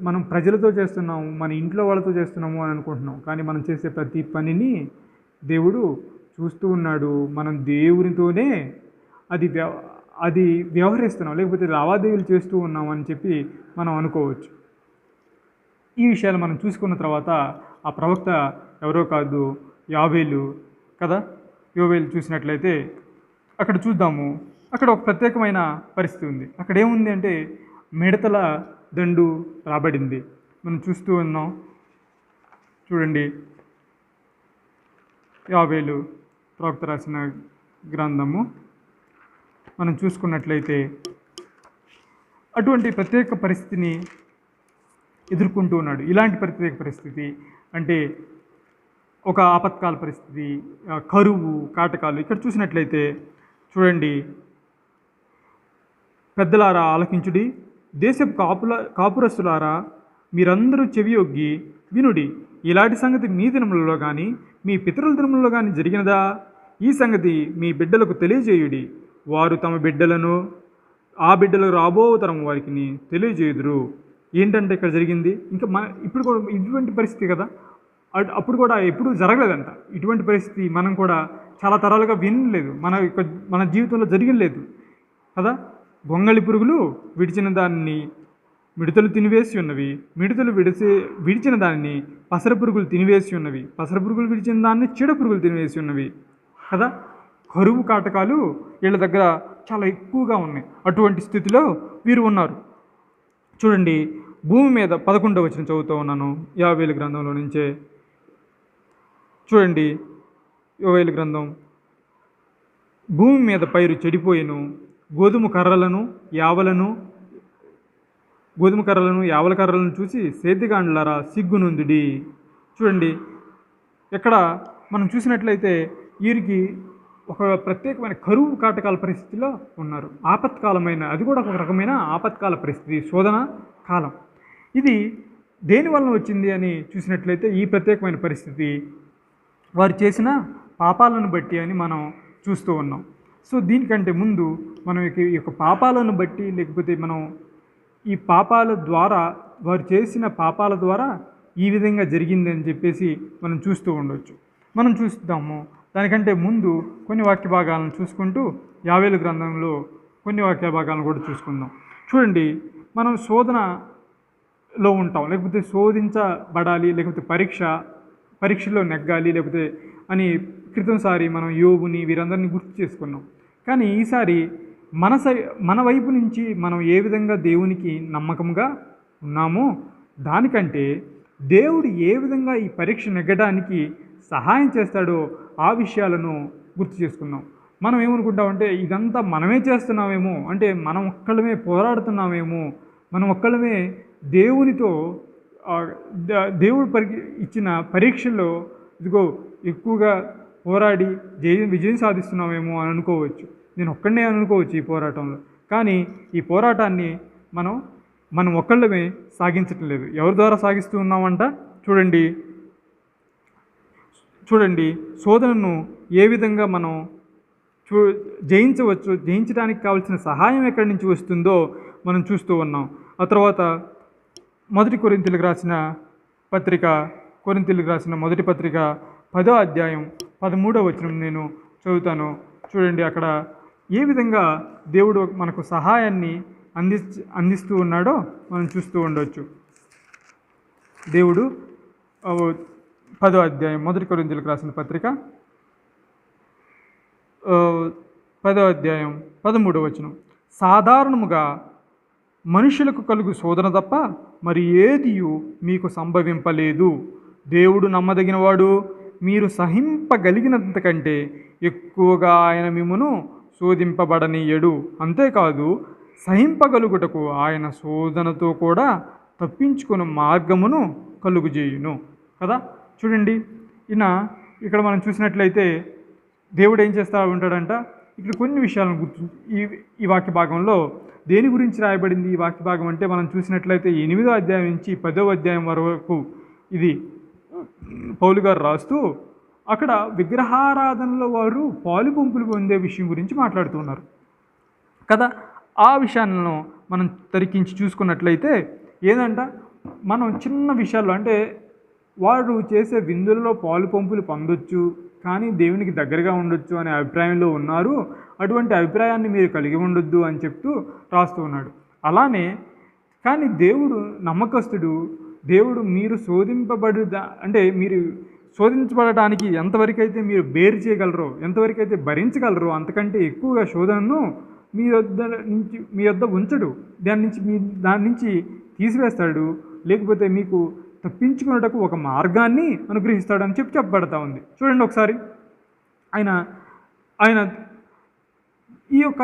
మనం ప్రజలతో చేస్తున్నాము, మన ఇంట్లో వాళ్ళతో చేస్తున్నాము అని అనుకుంటున్నాం. కానీ మనం చేసే ప్రతి పనిని దేవుడు చూస్తూ ఉన్నాడు. మనం దేవునితోనే అది వ్యవహరిస్తున్నాం, లేకపోతే లావాదేవీలు చేస్తూ ఉన్నాం అని చెప్పి మనం అనుకోవచ్చు. ఈ విషయాలు మనం చూసుకున్న తర్వాత ఆ ప్రవక్త ఎవరో కాదు, యోవేలు కదా. యోవేలు చూసినట్లయితే అక్కడ చూద్దాము, అక్కడ ఒక ప్రత్యేకమైన పరిస్థితి ఉంది. అక్కడ ఏముంది అంటే మిడతల దండు రాబడింది. మనం చూస్తూ ఉన్నాం. చూడండి, యోవేలు ప్రవక్త రాసిన గ్రంథము మనం చూసుకున్నట్లయితే అటువంటి ప్రత్యేక పరిస్థితిని ఎదుర్కొంటూ ఉన్నాడు. ఇలాంటి ప్రత్యేక పరిస్థితి అంటే ఒక ఆపత్కాల పరిస్థితి, కరువు, కాటకాలు. ఇక్కడ చూసినట్లయితే చూడండి, పెద్దలారా ఆలకించుడి, దేశపు కాపురస్తులారా మీరందరూ చెవియొగ్గి వినుడి. ఇలాంటి సంగతి మీ దినములలో కానీ మీ పితరుల దినములలో కానీ జరిగినదా? ఈ సంగతి మీ బిడ్డలకు తెలియజేయుడి. వారు తమ బిడ్డలను, ఆ బిడ్డలకు రాబో తరం వారికి తెలియజేయుదురు. ఏంటంటే ఇక్కడ జరిగింది ఇంకా ఇప్పుడు కూడా ఇటువంటి పరిస్థితి కదా. అప్పుడు కూడా ఎప్పుడు జరగలేదంట ఇటువంటి పరిస్థితి. మనం కూడా చాలా తరాలుగా వినలేదు, మన జీవితంలో జరిగలేదు కదా. గొంగళి పురుగులు విడిచిన దాన్ని మిడతలు తినివేసి ఉన్నవి, మిడతలు విడిచిన దానిని పసర పురుగులు తినివేసి ఉన్నవి, పసర పురుగులు విడిచిన దాన్ని చీడ పురుగులు తినివేసి ఉన్నవి కదా. కరువు కాటకాలు వీళ్ళ దగ్గర చాలా ఎక్కువగా ఉన్నాయి. అటువంటి స్థితిలో వీరు ఉన్నారు. చూడండి, భూమి మీద 11వ వచనం చదువుతూ ఉన్నాను యోవేలు గ్రంథంలో నుంచే. చూడండి, యోవేలు గ్రంథం, భూమి మీద పైరు చెడిపోయిను, గోధుమ కర్రలను యావల కర్రలను చూసి సేద్యగాండ్లారా సిగ్గునుందుడి. చూడండి, ఎక్కడ మనం చూసినట్లయితే వీరికి ఒక ప్రత్యేకమైన కరువు కాటకాల పరిస్థితిలో ఉన్నారు. ఆపత్కాలమైన, అది కూడా ఒక రకమైన ఆపత్కాల పరిస్థితి, శోధన కాలం. ఇది దేనివల్ల వచ్చింది అని చూసినట్లయితే ఈ ప్రత్యేకమైన పరిస్థితి వారు చేసిన పాపాలను బట్టి అని మనం చూస్తూ ఉన్నాం. సో దీనికంటే ముందు మనం ఈ యొక్క పాపాలను బట్టి, లేకపోతే మనం ఈ పాపాల ద్వారా, వారు చేసిన పాపాల ద్వారా ఈ విధంగా జరిగిందని చెప్పేసి మనం చూస్తూ ఉండవచ్చు. మనం చూస్తాము. దానికంటే ముందు కొన్ని వాక్య భాగాలను చూసుకుంటూ యోవేలు గ్రంథంలో కొన్ని వాక్య భాగాలను కూడా చూసుకుందాం. చూడండి, మనం శోధనలో ఉంటాం, లేకపోతే శోధించబడాలి, లేకపోతే పరీక్షలో నెగ్గాలి, లేకపోతే అని క్రితంసారి మనం యోబుని వీరందరినీ గుర్తు చేసుకున్నాం. కానీ ఈసారి మన వైపు నుంచి మనం ఏ విధంగా దేవునికి నమ్మకంగా ఉన్నామో దానికంటే దేవుడు ఏ విధంగా ఈ పరీక్ష నెగ్గడానికి సహాయం చేస్తాడో ఆ విషయాలను గుర్తు చేసుకుందాం. మనం ఏమనుకుంటామంటే ఇదంతా మనమే చేస్తున్నామేమో, అంటే మనం ఒక్కళ్ళమే పోరాడుతున్నామేమో, మనం ఒక్కళ్ళమే దేవునితో దేవుడు ఇచ్చిన పరీక్షల్లో ఇదిగో ఎక్కువగా పోరాడి విజయం సాధిస్తున్నామేమో అని అనుకోవచ్చు. నేను ఒక్కడనే అనుకోవచ్చు ఈ పోరాటంలో. కానీ ఈ పోరాటాన్ని మనం ఒక్కళ్ళమే సాగించటం లేదు. ఎవరి ద్వారా సాగిస్తూ ఉన్నామంట? చూడండి, శోధనను ఏ విధంగా మనం జయించవచ్చు, జయించడానికి కావాల్సిన సహాయం ఎక్కడి నుంచి వస్తుందో మనం చూస్తూ ఉన్నాం. ఆ తర్వాత కొరింథీయులకు రాసిన మొదటి పత్రిక 10వ అధ్యాయం 13వ వచనం నేను చదువుతాను. చూడండి, అక్కడ ఏ విధంగా దేవుడు మనకు సహాయాన్ని అందిస్తూ ఉన్నాడో మనం చూస్తూ ఉండవచ్చు. దేవుడు 10వ అధ్యాయం కొరింథీయులకు రాసిన పత్రిక 10వ అధ్యాయం 13వ వచనం, సాధారణముగా మనుషులకు కలుగు శోధన తప్ప మరి ఏదియు మీకు సంభవింపలేదు. దేవుడు నమ్మదగినవాడు, మీరు సహింపగలిగినంత కంటే ఎక్కువగా ఆయన మిమ్మును శోధింపబడనీయడు. అంతేకాదు, సహింపగలుగుటకు ఆయన శోధనతో కూడా తప్పించుకున్న మార్గమును కలుగుజేయును కదా. చూడండి, ఇక్కడ మనం చూసినట్లయితే దేవుడు ఏం చేస్తూ ఉంటాడంట, ఇక్కడ కొన్ని విషయాలను గుర్తు ఈ వాక్య భాగంలో దేని గురించి రాయబడింది ఈ వాక్య భాగం అంటే, మనం చూసినట్లయితే 8వ అధ్యాయం నుంచి 10వ అధ్యాయం వరకు ఇది పౌలు గారు రాస్తూ అక్కడ విగ్రహారాధనలో వారు పాలు పంపులు పొందే విషయం గురించి మాట్లాడుతున్నారు కదా. ఆ విషయాలను మనం తరికించి చూసుకున్నట్లయితే ఏంటంట, మనం చిన్న విషయాల్లో అంటే వారు చేసే విందులలో పాలు పంపులు పొందొచ్చు కానీ దేవునికి దగ్గరగా ఉండొచ్చు అనే అభిప్రాయంలో ఉన్నారు. అటువంటి అభిప్రాయాన్ని మీరు కలిగి ఉండొద్దు అని చెప్తూ రాస్తూ ఉన్నాడు. అలానే కానీ దేవుడు నమ్మకస్తుడు. దేవుడు మీరు అంటే మీరు శోధించబడటానికి ఎంతవరకు అయితే మీరు బేరు చేయగలరో, ఎంతవరకు అయితే భరించగలరో అంతకంటే ఎక్కువగా శోధనను మీ వద్ద ఉంచడు. దాని నుంచి తీసివేస్తాడు, లేకపోతే మీకు తప్పించుకున్నటకు ఒక మార్గాన్ని అనుగ్రహిస్తాడని చెప్పబడతా ఉంది. చూడండి ఒకసారి, ఆయన ఈ యొక్క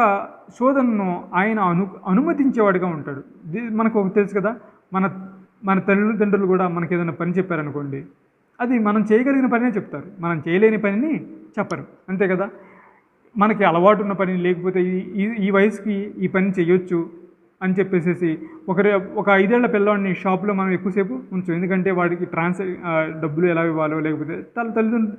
శోధనను ఆయన అనుమతించేవాడిగా ఉంటాడు. మనకు ఒక తెలుసు కదా, మన తల్లిదండ్రులు కూడా మనకి ఏదైనా పని చెప్పారనుకోండి, అది మనం చేయగలిగిన పనినే చెప్తారు, మనం చేయలేని పనిని చెప్పరు, అంతే కదా. మనకి అలవాటు ఉన్న పని, లేకపోతే ఈ వయసుకి ఈ పని చేయొచ్చు అని చెప్పేసి ఒక 5 ఏళ్ల పిల్లవాడిని షాప్లో మనం ఎక్కువసేపు ఉంచు, ఎందుకంటే వాడికి డబ్బులు ఎలా ఇవ్వాలో, లేకపోతే తల్లిదండ్రులు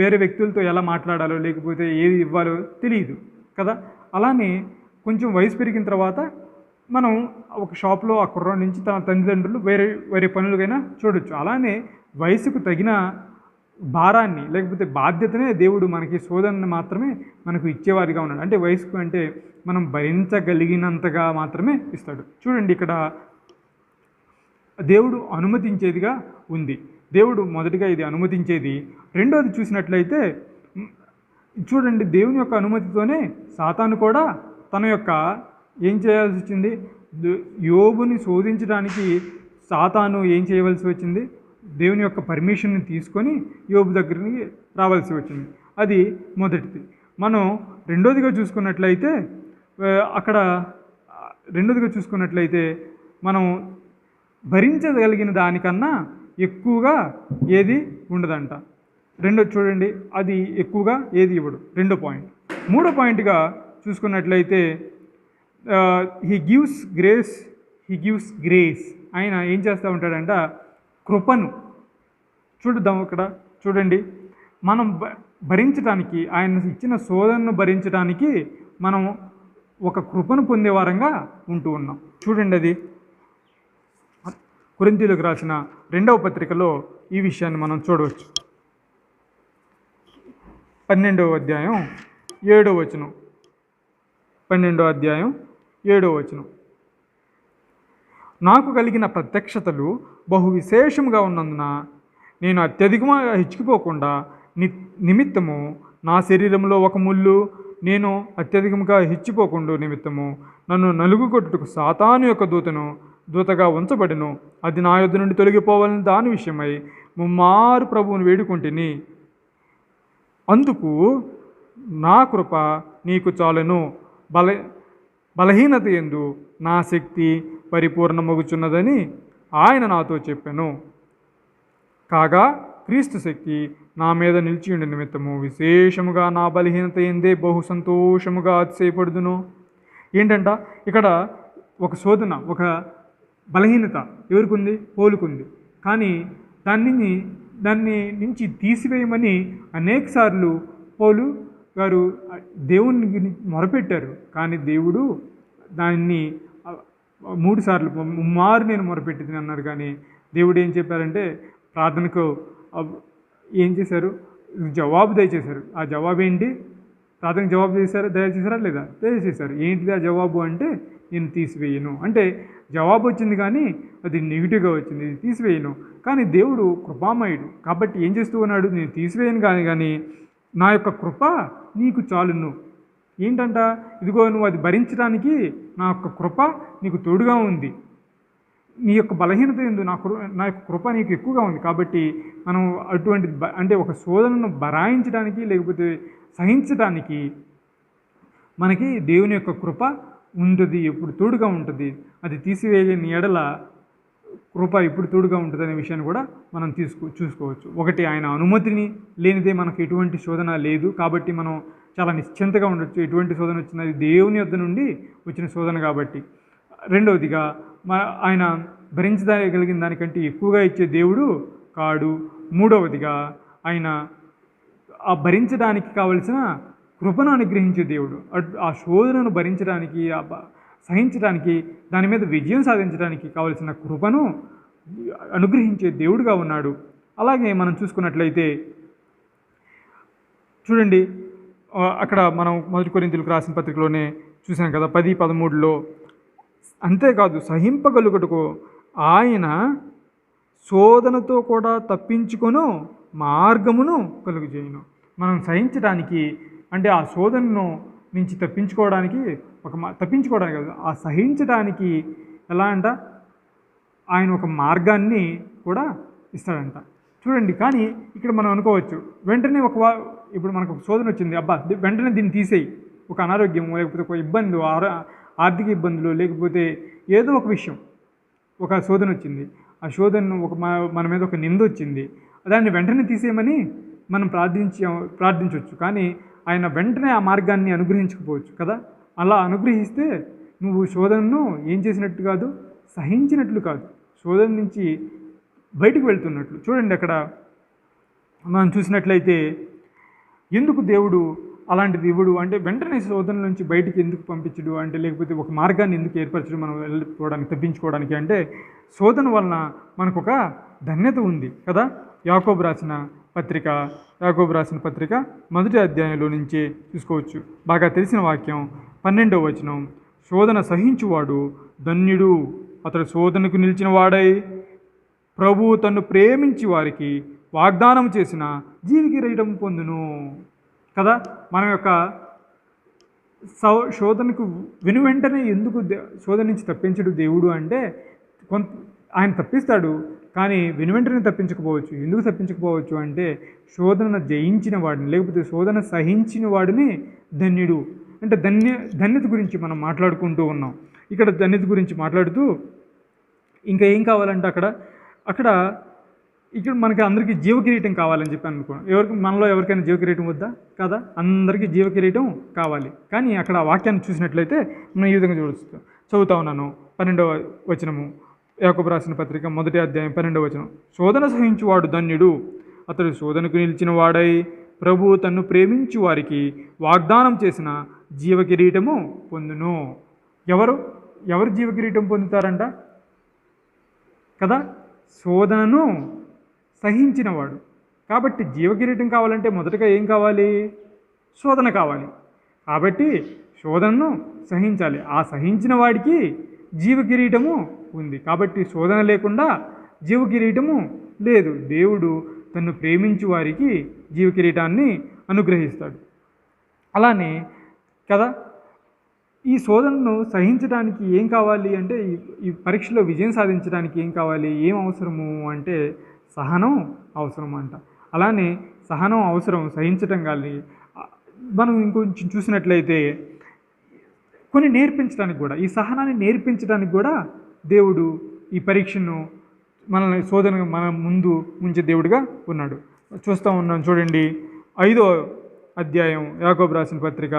వేరే వ్యక్తులతో ఎలా మాట్లాడాలో, లేకపోతే ఏది ఇవ్వాలో తెలియదు కదా. అలానే కొంచెం వయసు పెరిగిన తర్వాత మనం ఒక షాప్లో ఆ కుర్రాడి నుంచి తన తల్లిదండ్రులు వేరే పనులకైనా చూడొచ్చు. అలానే వయసుకు తగిన భారాన్ని లేకపోతే బాధ్యతనే దేవుడు మనకి శోధనని మాత్రమే మనకు ఇచ్చేవారిగా ఉన్నాడు. అంటే వయసుకు అంటే మనం భరించగలిగినంతగా మాత్రమే ఇస్తాడు. చూడండి, ఇక్కడ దేవుడు అనుమతించేదిగా ఉంది. దేవుడు మొదటిగా ఇది అనుమతించేది. రెండోది చూసినట్లయితే చూడండి, దేవుని యొక్క అనుమతితోనే సాతాను కూడా తన యొక్క ఏం చేయాల్సి వచ్చింది, యోబుని శోధించడానికి సాతాను ఏం చేయవలసి వచ్చింది, దేవుని యొక్క పర్మిషన్ని తీసుకొని యోబు దగ్గరికి రావాల్సి వచ్చింది. అది మొదటిది. మనం రెండోదిగా చూసుకున్నట్లయితే మనం భరించగలిగిన దానికన్నా ఎక్కువగా ఏది ఉండదంట. రెండోది చూడండి, అది ఎక్కువగా ఏది ఇవ్వడు. రెండో పాయింట్. మూడో పాయింట్గా చూసుకున్నట్లయితే హీ గివ్స్ గ్రేస్. ఆయన ఏం చేస్తూ ఉంటాడంట, కృపను. చూద్దాం ఇక్కడ చూడండి, మనం భరించడానికి, ఆయన ఇచ్చిన శోధనను భరించడానికి మనం ఒక కృపను పొందేవారంగా ఉంటూ ఉన్నాం. చూడండి, అది కొరింథీయులకు రాసిన 2వ పత్రికలో ఈ విషయాన్ని మనం చూడవచ్చు. 12వ అధ్యాయం 7వ వచనం. 12వ అధ్యాయం 7వ వచనం. నాకు కలిగిన ప్రత్యక్షతలు బహు విశేషంగా ఉన్నందున నేను అత్యధికంగా హెచ్చిపోకుండా నిమిత్తము నా శరీరంలో ఒక ముళ్ళు, నేను అత్యధికంగా హెచ్చిపోకుండా నిమిత్తము నన్ను నలుగుకొట్టుటకు సాతాను యొక్క దూతగా ఉంచబడిను. అది నా యొద్ద నుండి తొలగిపోవాలని దాని విషయమై ముమ్మారు ప్రభువును వేడుకుంటుని. అందుకు నా కృప నీకు చాలును, బలహీనత యందు నా శక్తి పరిపూర్ణమగుచున్నదని ఆయన నాతో చెప్పాను. కాగా క్రీస్తు శక్తి నా మీద నిలిచియుండి నిమిత్తము విశేషముగా నా బలహీనత ఎందే బహు సంతోషముగా అతిశయపడుదును. ఏంటంట, ఇక్కడ ఒక శోధన, ఒక బలహీనత ఎవరికి ఉంది, పౌలుకుంది. కానీ దాన్ని నుంచి తీసివేయమని అనేకసార్లు పౌలు గారు దేవునికి మొరపెట్టారు. కానీ దేవుడు దాన్ని 3 సార్లు నేను మొరపెట్టింది అన్నారు. కానీ దేవుడు ఏం చెప్పారంటే, ప్రార్థనకు ఏం చేశారు, జవాబు దయచేశారు. ఆ జవాబు ఏంటి, ప్రార్థనకు జవాబు దయచేశారా లేదా, దయచేశారు. ఏంటిది ఆ జవాబు అంటే, నేను తీసివేయను. అంటే జవాబు వచ్చింది కానీ అది నెగిటివ్గా వచ్చింది, ఇది తీసివేయను. కానీ దేవుడు కృపామయుడు కాబట్టి ఏం చేస్తూ ఉన్నాడు, నేను తీసివేయను కానీ నా యొక్క కృప నీకు చాలును. ఏంటంట, ఇదిగో నువ్వు అది భరించడానికి నా యొక్క కృప నీకు తోడుగా ఉంది. నీ యొక్క బలహీనత ఎందు నా యొక్క కృప నీకు ఎక్కువగా ఉంది. కాబట్టి మనం అటువంటి అంటే ఒక శోధనను భరాయించడానికి లేకపోతే సహించడానికి మనకి దేవుని యొక్క కృప ఉంటుంది, ఎప్పుడు తోడుగా ఉంటుంది. అది తీసివేయని ఎడల కృప ఎప్పుడు తోడుగా ఉంటుంది అనే విషయాన్ని కూడా మనం చూసుకోవచ్చు. ఒకటి, ఆయన అనుమతిని లేనిదే మనకు ఎటువంటి శోధన లేదు, కాబట్టి మనం చాలా నిశ్చింతగా ఉండొచ్చు. ఎటువంటి శోధన వచ్చినది దేవుని యొద్ద నుండి వచ్చిన శోధన కాబట్టి. రెండవదిగా ఆయన భరించగలిగిన దానికంటే ఎక్కువగా ఇచ్చే దేవుడు కాడు. మూడవదిగా ఆయన ఆ భరించడానికి కావలసిన కృపను అనుగ్రహించే దేవుడు. ఆ శోధనను భరించడానికి, సహించడానికి, దాని మీద విజయం సాధించడానికి కావలసిన కృపను అనుగ్రహించే దేవుడుగా ఉన్నాడు. అలాగే మనం చూసుకున్నట్లయితే చూడండి, అక్కడ మనం 1 కొరింథీయులకు రాసిన పత్రికలోనే చూసాం కదా, 10:13లో, అంతేకాదు సహింపగలుగుటకు ఆయన శోధనతో కూడా తప్పించుకొను మార్గమును కలుగజేయును. మనం సహించడానికి, అంటే ఆ శోధనను నుంచి తప్పించుకోవడానికి తప్పించుకోవడానికి కాదు, ఆ సహించడానికి ఎలా అంట, ఆయన ఒక మార్గాన్ని కూడా ఇస్తాడంట. చూడండి, కానీ ఇక్కడ మనం అనుకోవచ్చు, వెంటనే ఇప్పుడు మనకు ఒక శోధన వచ్చింది, అబ్బా వెంటనే దీన్ని తీసేయి, ఒక అనారోగ్యం, లేకపోతే ఒక ఇబ్బంది, ఆర్థిక ఇబ్బందులు, లేకపోతే ఏదో ఒక విషయం, ఒక శోధన వచ్చింది, ఆ శోధనను మన మీద ఒక నింద వచ్చింది, దాన్ని వెంటనే తీసేయమని మనం ప్రార్థించవచ్చు. కానీ ఆయన వెంటనే ఆ మార్గాన్ని అనుగ్రహించకపోవచ్చు కదా. అలా అనుగ్రహిస్తే నువ్వు శోధనను ఏం చేసినట్టు కాదు, సహించినట్లు కాదు, శోధన నుంచి బయటకు వెళ్తున్నట్లు. చూడండి, అక్కడ మనం చూసినట్లయితే ఎందుకు దేవుడు అలాంటిది ఇవ్వడు అంటే, వెంటనే శోధన నుంచి బయటికి ఎందుకు పంపించడు అంటే, లేకపోతే ఒక మార్గాన్ని ఎందుకు ఏర్పరచడు మనం వెళ్ళిపోవడానికి, తప్పించుకోవడానికి అంటే, శోధన వలన మనకు ఒక ధన్యత ఉంది కదా. యాకోబు రాసిన పత్రిక 1వ అధ్యాయంలో నుంచే చూసుకోవచ్చు. బాగా తెలిసిన వాక్యం 12వ వచనం, శోధన సహించువాడు ధన్యుడు, అతడు శోధనకు నిలిచిన వాడై ప్రభువు తన్ను ప్రేమించి వారికి వాగ్దానం చేసిన జీవకిరీటం పొందును కదా. మన యొక్క శోధనకు వెంటనే ఎందుకు శోధన నుంచి తప్పించడు దేవుడు అంటే, ఆయన తప్పిస్తాడు, కానీ వెంటనే తప్పించకపోవచ్చు. ఎందుకు తప్పించకపోవచ్చు అంటే, శోధన జయించిన వాడిని, లేకపోతే శోధన సహించిన వాడిని ధన్యుడు అంటే, ధన్యత గురించి మనం మాట్లాడుకుంటూ ఉన్నాం. ఇక్కడ ధన్యత గురించి మాట్లాడుతూ ఇంకా ఏం కావాలంటే, ఇక్కడ మనకి అందరికీ జీవకిరీటం కావాలని చెప్పి అనుకోండి. మనలో ఎవరికైనా జీవకిరీటం వద్దా కదా, అందరికీ జీవకిరీటం కావాలి. కానీ అక్కడ ఆ వాక్యాన్ని చూసినట్లయితే మనం ఈ విధంగా చదువుతా ఉన్నాను. 12వ వచనము, యాకోబు రాసిన పత్రిక 1వ అధ్యాయం 12వ వచనం, శోధన సహించువాడు ధన్యుడు, అతడు శోధనకు నిలిచిన వాడై ప్రభువు తన్ను ప్రేమించు వారికి వాగ్దానం చేసిన జీవకిరీటము పొందును. ఎవరు జీవకిరీటం పొందుతారంట కదా, శోధనను సహించినవాడు. కాబట్టి జీవకిరీటం కావాలంటే మొదటగా ఏం కావాలి, శోధన కావాలి. కాబట్టి శోధనను సహించాలి. ఆ సహించిన వాడికి జీవకిరీటము ఉంది. కాబట్టి శోధన లేకుండా జీవకిరీటము లేదు. దేవుడు తన్ను ప్రేమించు వారికి జీవకిరీటాన్ని అనుగ్రహిస్తాడు. అలానే కదా, ఈ శోధనను సహించడానికి ఏం కావాలి అంటే, ఈ పరీక్షలో విజయం సాధించడానికి ఏం కావాలి, ఏం అవసరము అంటే సహనం అవసరం అంట. అలానే సహనం అవసరం, సహించటం కానీ. మనం ఇంకొంచెం చూసినట్లయితే కొన్ని నేర్పించడానికి కూడా, ఈ సహనాన్ని నేర్పించడానికి కూడా దేవుడు ఈ పరీక్షను శోధన మన ముందు ఉంచే దేవుడిగా ఉన్నాడు. చూస్తూ ఉన్నాం చూడండి, 5వ అధ్యాయం యాకోబు రాసిన పత్రిక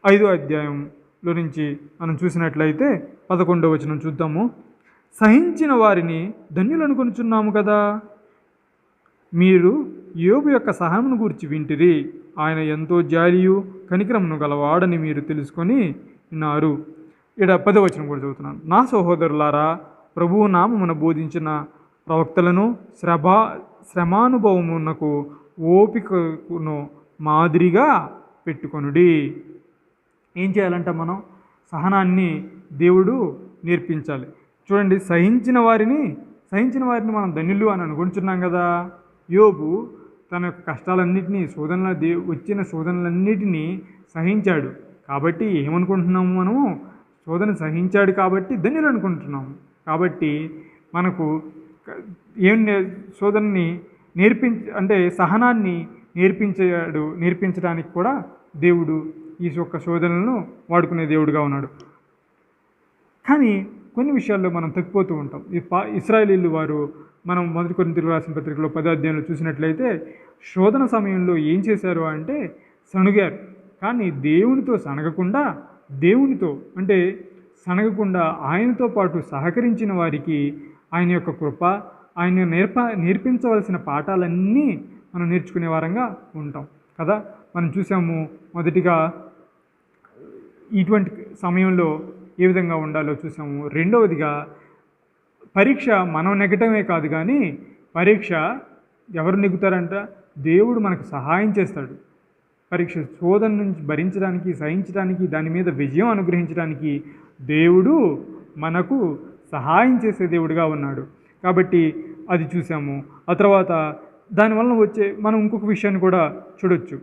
5వ అధ్యాయంలో నుంచి మనం చూసినట్లయితే 11వ వచనం చూద్దాము. సహించిన వారిని ధన్యులు అనుకొనుచున్నాము కదా, మీరు యోబు యొక్క సహనమును గూర్చి వింటిరి, ఆయన ఎంతో జాలియు కనికరమును గలవాడని మీరు తెలుసుకొని ఉన్నారు. ఇక్కడ 10వ వచనం కూడా చదువుతున్నాను. నా సహోదరులారా, ప్రభువు నామమున బోధించిన ప్రవక్తలను శ్రమానుభవమునకు ఓపికను మాదిరిగా పెట్టుకొనుడి. ఏం చేయాలంట, మనం సహనాన్ని దేవుడు నేర్పించాలి. చూడండి, సహించిన వారిని మనం ధన్యులు అని అనుకుంటున్నాం కదా. యోబు తన యొక్క కష్టాలన్నింటినీ, వచ్చిన శోధనలన్నిటినీ సహించాడు. కాబట్టి ఏమనుకుంటున్నాము, మనము శోధన సహించాడు కాబట్టి ధన్యులు అనుకుంటున్నాము. కాబట్టి మనకు శోధనని అంటే సహనాన్ని నేర్పించడానికి కూడా దేవుడు ఈ యొక్క శోధనలను వాడుకునే దేవుడుగా ఉన్నాడు. కానీ కొన్ని విషయాల్లో మనం తప్పిపోతూ ఉంటాం. ఇశ్రాయేలీయులు వారు మనం 1 కొరింథీయులకు రాసిన పత్రికలో 10వ అధ్యాయంలో చూసినట్లయితే శోధన సమయంలో ఏం చేశారు అంటే సణుగారు. కానీ దేవునితో సనగకుండా ఆయనతో పాటు సహకరించిన వారికి ఆయన యొక్క కృప, ఆయన నేర్పించవలసిన పాఠాలన్నీ మనం నేర్చుకునే వారంగా ఉంటాం కదా. మనం చూసాము మొదటిగా ఇటువంటి సమయంలో ఏ విధంగా ఉండాలో చూసాము. రెండవదిగా పరీక్ష మనం నెగ్గటమే కాదు, కానీ పరీక్ష ఎవరు నెగ్గుతారంట? దేవుడు మనకు సహాయం చేస్తాడు. పరీక్ష శోధన నుంచి భరించడానికి, సహించడానికి, దాని మీద విజయం అనుగ్రహించడానికి దేవుడు మనకు సహాయం చేసే దేవుడిగా ఉన్నాడు. కాబట్టి అది చూసాము. ఆ తర్వాత దానివల్ల మనం ఇంకొక విషయాన్ని కూడా చూడొచ్చు.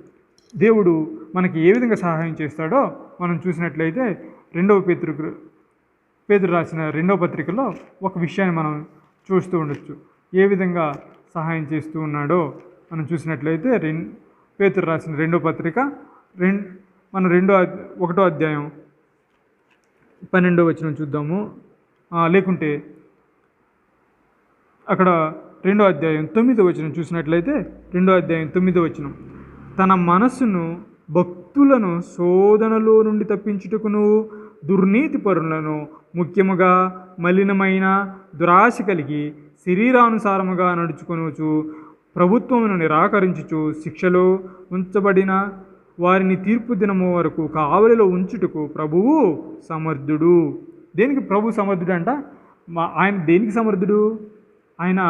దేవుడు మనకి ఏ విధంగా సహాయం చేస్తాడో మనం చూసినట్లయితే పేతురు రాసిన 2వ పత్రికలో ఒక విషయాన్ని మనం చూస్తూ ఉండొచ్చు. ఏ విధంగా సహాయం చేస్తూ ఉన్నాడో మనం చూసినట్లయితే పేతురు రాసిన 2వ పత్రిక మనం 1వ అధ్యాయం 12వ వచనం చూద్దాము. లేకుంటే అక్కడ 2వ అధ్యాయం 9వ వచనం చూసినట్లయితే 2వ అధ్యాయం 9వ వచనం, తన మనస్సును భక్తులను శోధనలో నుండి తప్పించుటకును దుర్నీతి పరులను ముఖ్యముగా మలినమైన దురాశ కలిగి శరీరానుసారముగా నడుచుకొనుచు ప్రభుత్వమును నిరాకరించుచు శిక్షలో ఉంచబడిన వారిని తీర్పు దినము వరకు కావలిలో ఉంచుటకు ప్రభువు సమర్థుడు. దేనికి ప్రభు సమర్థుడు అంట? ఆయన దేనికి సమర్థుడు? ఆయన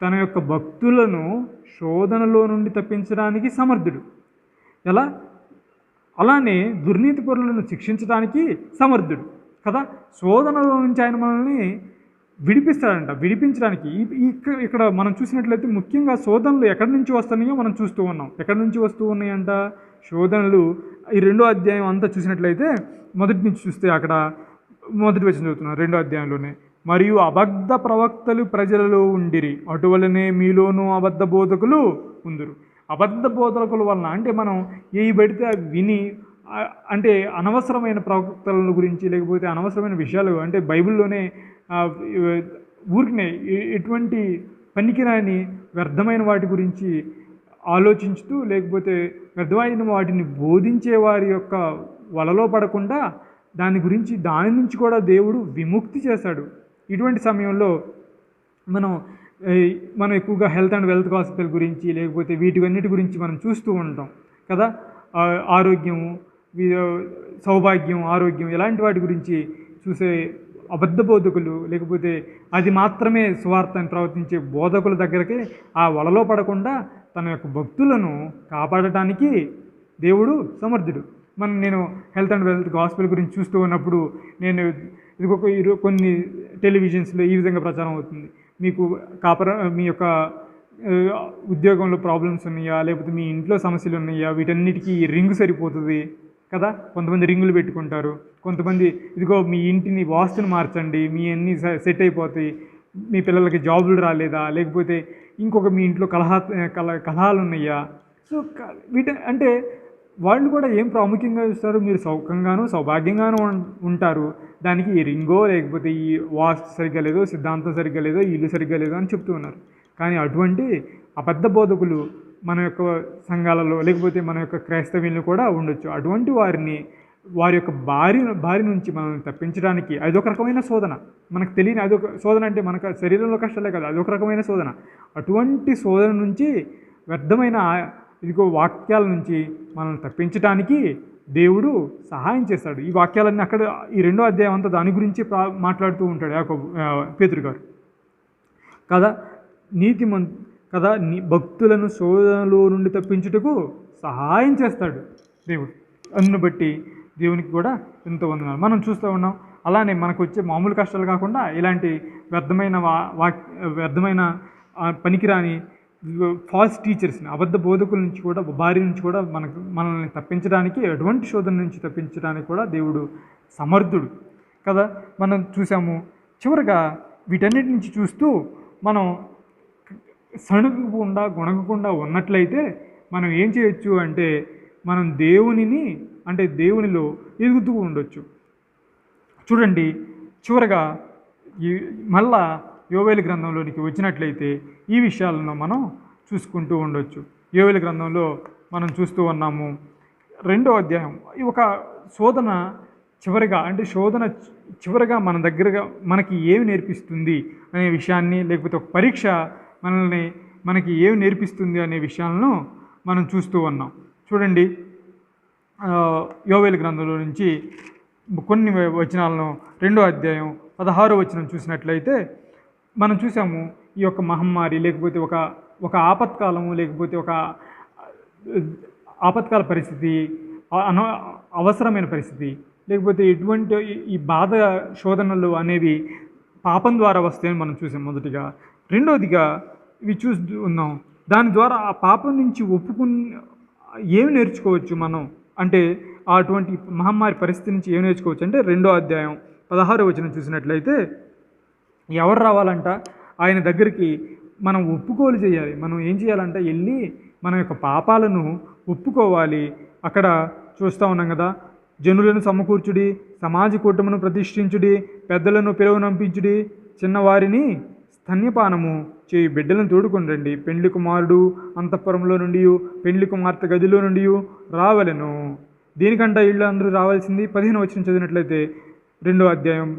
తన యొక్క భక్తులను శోధనలో నుండి తప్పించడానికి సమర్థుడు. ఎలా? అలానే దుర్నీతి పరులను శిక్షించడానికి సమర్థుడు కదా. శోధనలో నుంచి ఆయన మనల్ని విడిపించడానికి. ఇక్కడ మనం చూసినట్లయితే ముఖ్యంగా శోధనలు ఎక్కడి నుంచి వస్తున్నాయో మనం చూస్తూ ఉన్నాం. ఎక్కడి నుంచి వస్తూ ఉన్నాయంట శోధనలు? ఈ 2వ అధ్యాయం అంతా చూసినట్లయితే మొదటి నుంచి చూస్తే అక్కడ మొదటి వచనం చదువుతున్నాం 2వ అధ్యాయంలోనే, మరియు అబద్ధ ప్రవక్తలు ప్రజలలో ఉండిరి, అటువలనే మీలోనూ అబద్ధ బోధకులు ఉందురు. అబద్ధ బోధకుల వలన అంటే మనం ఏ పడితే విని అంటే అనవసరమైన ప్రవక్తల గురించి, లేకపోతే అనవసరమైన విషయాలు అంటే బైబిల్లోనే ఊరికినే ఎటువంటి పనికిరాని వ్యర్థమైన వాటి గురించి ఆలోచించుతూ, లేకపోతే వ్యర్థమైన వాటిని బోధించే వారి యొక్క వలలో పడకుండా దాని నుంచి కూడా దేవుడు విముక్తి చేశాడు. ఇటువంటి సమయంలో మనం ఎక్కువగా హెల్త్ అండ్ వెల్త్ హాస్పిటల్ గురించి, లేకపోతే వీటివన్నిటి గురించి మనం చూస్తూ ఉంటాం కదా. ఆరోగ్యము, సౌభాగ్యం, ఆరోగ్యం ఇలాంటి వాటి గురించి చూసే అబద్ధ బోధకులు, లేకపోతే అది మాత్రమే సువార్తని ప్రవర్తించే బోధకుల దగ్గరికి ఆ వలలో పడకుండా తన యొక్క భక్తులను కాపాడటానికి దేవుడు సమర్థుడు. నేను హెల్త్ అండ్ వెల్త్ హాస్పిటల్ గురించి చూస్తూ ఉన్నప్పుడు కొన్ని టెలివిజన్స్లో ఈ విధంగా ప్రచారం అవుతుంది. మీకు మీ యొక్క ఉద్యోగంలో ప్రాబ్లమ్స్ ఉన్నాయా, లేకపోతే మీ ఇంట్లో సమస్యలు ఉన్నాయా, వీటన్నిటికీ ఈ రింగ్ సరిపోతుంది కదా. కొంతమంది రింగులు పెట్టుకుంటారు, కొంతమంది ఇదిగో మీ ఇంటిని వాస్తుని మార్చండి, మీ అన్నీ సెట్ అయిపోతాయి, మీ పిల్లలకి జాబులు రాలేదా, లేకపోతే ఇంకొక మీ ఇంట్లో కలహాలు ఉన్నాయా. సో అంటే వాళ్ళు కూడా ఏం ప్రాముఖ్యంగా చూస్తారు? మీరు సౌభాగ్యంగానూ ఉంటారు, దానికి ఈ రింగో, లేకపోతే ఈ వాస్తు సరిగ్గా లేదో, సిద్ధాంతం సరిగ్గా లేదో, ఇల్లు సరిగ్గా లేదో అని చెప్తూ ఉన్నారు. కానీ అటువంటి అబద్ధ బోధకులు మన యొక్క సంఘాలలో, లేకపోతే మన యొక్క క్రైస్తవ్యంలో కూడా ఉండొచ్చు. అటువంటి వారి యొక్క బారి నుంచి మనం తప్పించడానికి అదొక రకమైన శోధన. మనకు తెలియని అదొక శోధన, అంటే మనకు శరీరంలో కష్టాలే కదా, అదొక రకమైన శోధన. అటువంటి శోధన నుంచి, వ్యర్థమైన వాక్యాల నుంచి మనల్ని తప్పించడానికి దేవుడు సహాయం చేస్తాడు. ఈ వాక్యాలన్నీ అక్కడ ఈ 2వ అధ్యాయం అంతా దాని గురించి మాట్లాడుతూ ఉంటాడు పేతురు గారు కదా. కదా భక్తులను శోధనలో నుండి తప్పించుటకు సహాయం చేస్తాడు దేవుడు. అందును బట్టి దేవునికి కూడా ఎంతో వందనాలు. మనం చూస్తూ ఉన్నాం. అలానే మనకు వచ్చే మామూలు కష్టాలు కాకుండా ఇలాంటి వ్యర్థమైన పనికిరాని ఫాల్స్ టీచర్స్ని, అబద్ధ బోధకుల నుంచి కూడా, భార్య నుంచి కూడా మనల్ని తప్పించడానికి, అటువంటి శోధన నుంచి తప్పించడానికి కూడా దేవుడు సమర్థుడు కదా. మనం చూసాము. చివరగా వీటన్నిటి నుంచి చూస్తూ మనం సణుగకుండా, గొణగకుండా ఉన్నట్లయితే మనం ఏం చేయొచ్చు అంటే మనం దేవునిలో ఎదుగుతూ ఉండొచ్చు. చూడండి, చివరగా మళ్ళా యోవేలు గ్రంథంలోనికి వచ్చినట్లయితే ఈ విషయాలను మనం చూసుకుంటూ ఉండొచ్చు. యోవేలు గ్రంథంలో మనం చూస్తూ ఉన్నాము 2వ అధ్యాయం. ఒక శోధన చివరగా మన దగ్గరగా మనకి ఏమి నేర్పిస్తుంది అనే విషయాన్ని, లేకపోతే ఒక పరీక్ష మనకి ఏమి నేర్పిస్తుంది అనే విషయాలను మనం చూస్తూ ఉన్నాం. చూడండి, యోవేలు గ్రంథంలో నుంచి కొన్ని వచనాలను 2వ అధ్యాయం 16వ వచనం చూసినట్లయితే మనం చూసాము, ఈ యొక్క మహమ్మారి లేకపోతే ఒక ఆపత్కాలము, లేకపోతే ఒక ఆపత్కాల పరిస్థితి, అవసరమైన పరిస్థితి, లేకపోతే ఎటువంటి ఈ బాధ శోధనలు అనేవి పాపం ద్వారా వస్తాయని మనం చూసాం మొదటిగా. రెండవదిగా ఇవి చూస్తూ ఉన్నాం, దాని ద్వారా ఆ పాపం నుంచి ఏమి నేర్చుకోవచ్చు మనం అంటే అటువంటి మహమ్మారి పరిస్థితి నుంచి ఏమి నేర్చుకోవచ్చు అంటే 2వ అధ్యాయం 16వ వచనం చూసినట్లయితే ఎవరు రావాలంట ఆయన దగ్గరికి మనం ఒప్పుకోలు చేయాలి. మనం ఏం చేయాలంటే వెళ్ళి మన యొక్క పాపాలను ఒప్పుకోవాలి. అక్కడ చూస్తూ ఉన్నాం కదా, జనులను సమకూర్చుడి, సమాజ కూటమును ప్రతిష్ఠించుడి, పెద్దలను పిలువనంపించుడి, చిన్నవారిని స్తన్యపానము చేయి బిడ్డలను తోడుకొని రండి, పెండ్లి కుమారుడు అంతఃపురంలో నుండి పెండ్లి కుమార్తె గదిలో నుండి రావలెను. దీనికంటే ఇళ్ళు అందరూ రావాల్సింది. 15వ వచనం చదివినట్లయితే 2వ అధ్యాయం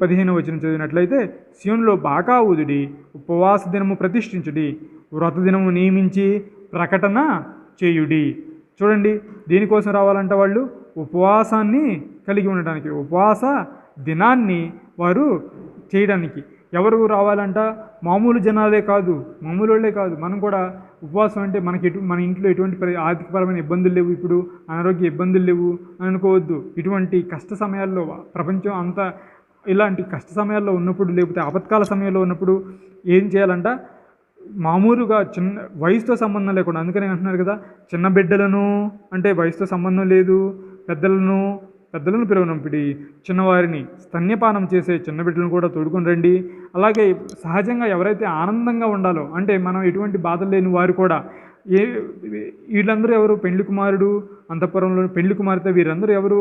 15వ వచనం చదివినట్లయితే సియోనులో బాకా ఊదుడి, ఉపవాస దినము ప్రతిష్ఠించుడి, వ్రత దినము నియమించి ప్రకటన చేయుడి. చూడండి, దేనికోసం రావాలంట వాళ్ళు? ఉపవాసాన్ని కలిగి ఉండడానికి, ఉపవాస దినాన్ని వారు చేయడానికి. ఎవరు రావాలంట? మామూలు జనాలే కాదు, మామూలు వాళ్ళే కాదు. మనం కూడా ఉపవాసం అంటే మన ఇంట్లో ఎటువంటి ఆర్థికపరమైన ఇబ్బందులు లేవు, ఇప్పుడు అనారోగ్య ఇబ్బందులు లేవు అని అనుకోవద్దు. ఇటువంటి కష్ట సమయాల్లో ప్రపంచం అంతా ఇలాంటి కష్ట సమయాల్లో ఉన్నప్పుడు, లేకపోతే ఆపత్కాల సమయంలో ఉన్నప్పుడు ఏం చేయాలంట? మామూలుగా చిన్న వయసుతో సంబంధం లేకుండా, అందుకని అంటున్నారు కదా, చిన్న బిడ్డలను అంటే వయసుతో సంబంధం లేదు, పెద్దలను పిలువనంపిడి, చిన్నవారిని స్తన్యపానం చేసే చిన్న బిడ్డలను కూడా తోడుకొని రండి. అలాగే సహజంగా ఎవరైతే ఆనందంగా ఉండాలో, అంటే మనం ఎటువంటి బాధలు లేని వారు కూడా, వీళ్ళందరూ ఎవరు? పెండ్లి కుమారుడు అంతఃపురంలో పెండ్లి కుమార్తె, వీరందరూ ఎవరు?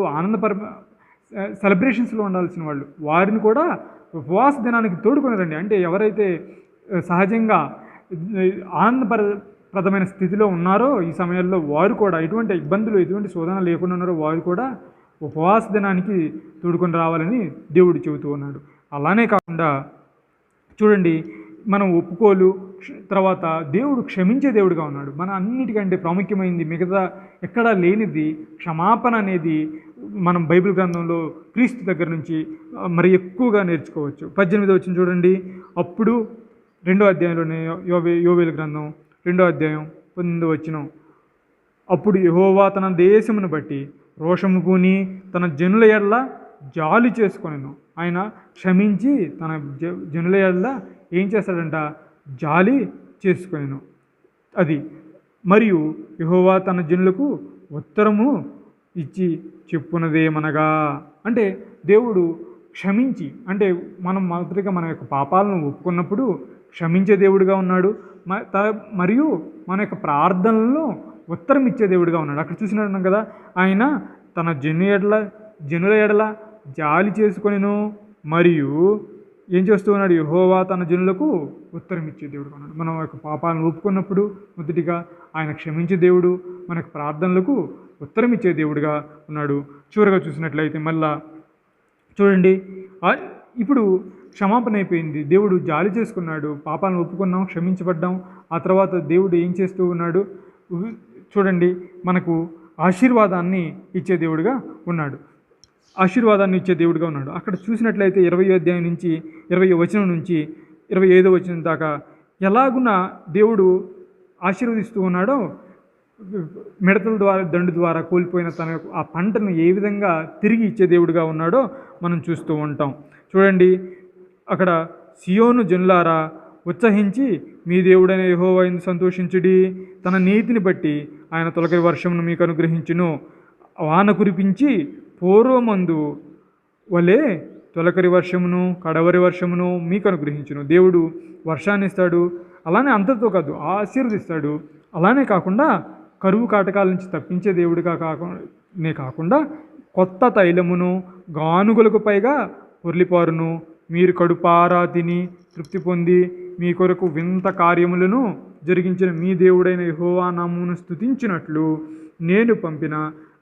సెలబ్రేషన్స్లో ఉండాల్సిన వాళ్ళు, వారిని కూడా ఉపవాస దినానికి తోడుకొని రండి. అంటే ఎవరైతే సహజంగా ఆనందప్రదమైన స్థితిలో ఉన్నారో ఈ సమయంలో వారు కూడా, ఎటువంటి ఇబ్బందులు ఎటువంటి శోధన లేకుండా ఉన్నారో వారు కూడా ఉపవాస దినానికి తోడుకొని రావాలని దేవుడు చెబుతూ ఉన్నాడు. అలానే కాకుండా చూడండి, మనం ఒప్పుకోలు, తర్వాత దేవుడు క్షమించే దేవుడుగా ఉన్నాడు. మన అన్నిటికంటే ప్రాముఖ్యమైనది, మిగతా ఎక్కడా లేనిది క్షమాపణ అనేది మనం బైబిల్ గ్రంథంలో క్రీస్తు దగ్గర నుంచి మరి ఎక్కువగా నేర్చుకోవచ్చు. 18వ వచనం చూడండి, అప్పుడు 2వ అధ్యాయంలోనే యోవేలు గ్రంథం 2వ అధ్యాయం 19వ వచనం, అప్పుడు యెహోవా తన దేశమును బట్టి రోషము పూని తన జనుల ఎడల జాలి చేసుకొనెను. ఆయన క్షమించి తన జనుల ఎడల ఏం చేస్తాడంట? జాలి చేసుకొనెను. అది మరియు యెహోవా తన జనులకు ఉత్తరము ఇచ్చి చెప్పునదేమనగా, అంటే దేవుడు క్షమించి, అంటే మనం మొదటిగా మన యొక్క పాపాలను ఒప్పుకున్నప్పుడు క్షమించే దేవుడిగా ఉన్నాడు, మరియు మన యొక్క ప్రార్థనలను ఉత్తరం ఇచ్చే దేవుడిగా ఉన్నాడు. అక్కడ చూసినాడు కదా, ఆయన తన జనుల ఎడల జాలి చేసుకొనెను, మరియు ఏం చేస్తూ ఉన్నాడు? యెహోవా తన జనులకు ఉత్తరం ఇచ్చే దేవుడుగా ఉన్నాడు. మనం యొక్క పాపాలను ఒప్పుకున్నప్పుడు మొదటిగా ఆయన క్షమించే దేవుడు, మన యొక్క ప్రార్థనలకు ఉత్తరం ఇచ్చే దేవుడిగా ఉన్నాడు. చివరిగా చూసినట్లయితే మళ్ళా చూడండి, ఇప్పుడు క్షమాపణ అయిపోయింది, దేవుడు జాలి చేసుకున్నాడు, పాపాలను ఒప్పుకున్నాం, క్షమించబడ్డాం. ఆ తర్వాత దేవుడు ఏం చేస్తూ ఉన్నాడు? చూడండి, మనకు ఆశీర్వాదాన్ని ఇచ్చే దేవుడిగా ఉన్నాడు. అక్కడ చూసినట్లయితే 20వ అధ్యాయం నుంచి 20వ వచనం నుంచి 25వ వచనం దాకా ఎలాగున దేవుడు ఆశీర్వదిస్తూ ఉన్నాడో, మిడతల ద్వారా దండు ద్వారా కోల్పోయిన తన ఆ పంటను ఏ విధంగా తిరిగి ఇచ్చే దేవుడిగా ఉన్నాడో మనం చూస్తూ ఉంటాం. చూడండి, అక్కడ సియోను జనులారా ఉత్సహించి మీ దేవుడైన యెహోవా యందు సంతోషించుడి, తన నీతిని బట్టి ఆయన తొలకరి వర్షమును మీకు అనుగ్రహించును, వాన కురిపించి పూర్వమందు వలె తొలకరి వర్షమును కడవరి వర్షమును మీకు అనుగ్రహించును. దేవుడు వర్షాన్ని ఇస్తాడు, అలానే అంతతో కాదు ఆశీర్వదిస్తాడు. అలానే కాకుండా కరువు కాటకాల నుంచి తప్పించే దేవుడిగా కాకుండా కొత్త తైలమును గానుగులకు పైగా పొర్లిపారును. మీరు కడుపారా తిని తృప్తి పొంది మీ కొరకు వింత కార్యములను జరిగించిన మీ దేవుడైన యెహోవా నామమును స్తుతించినట్లు నేను పంపిన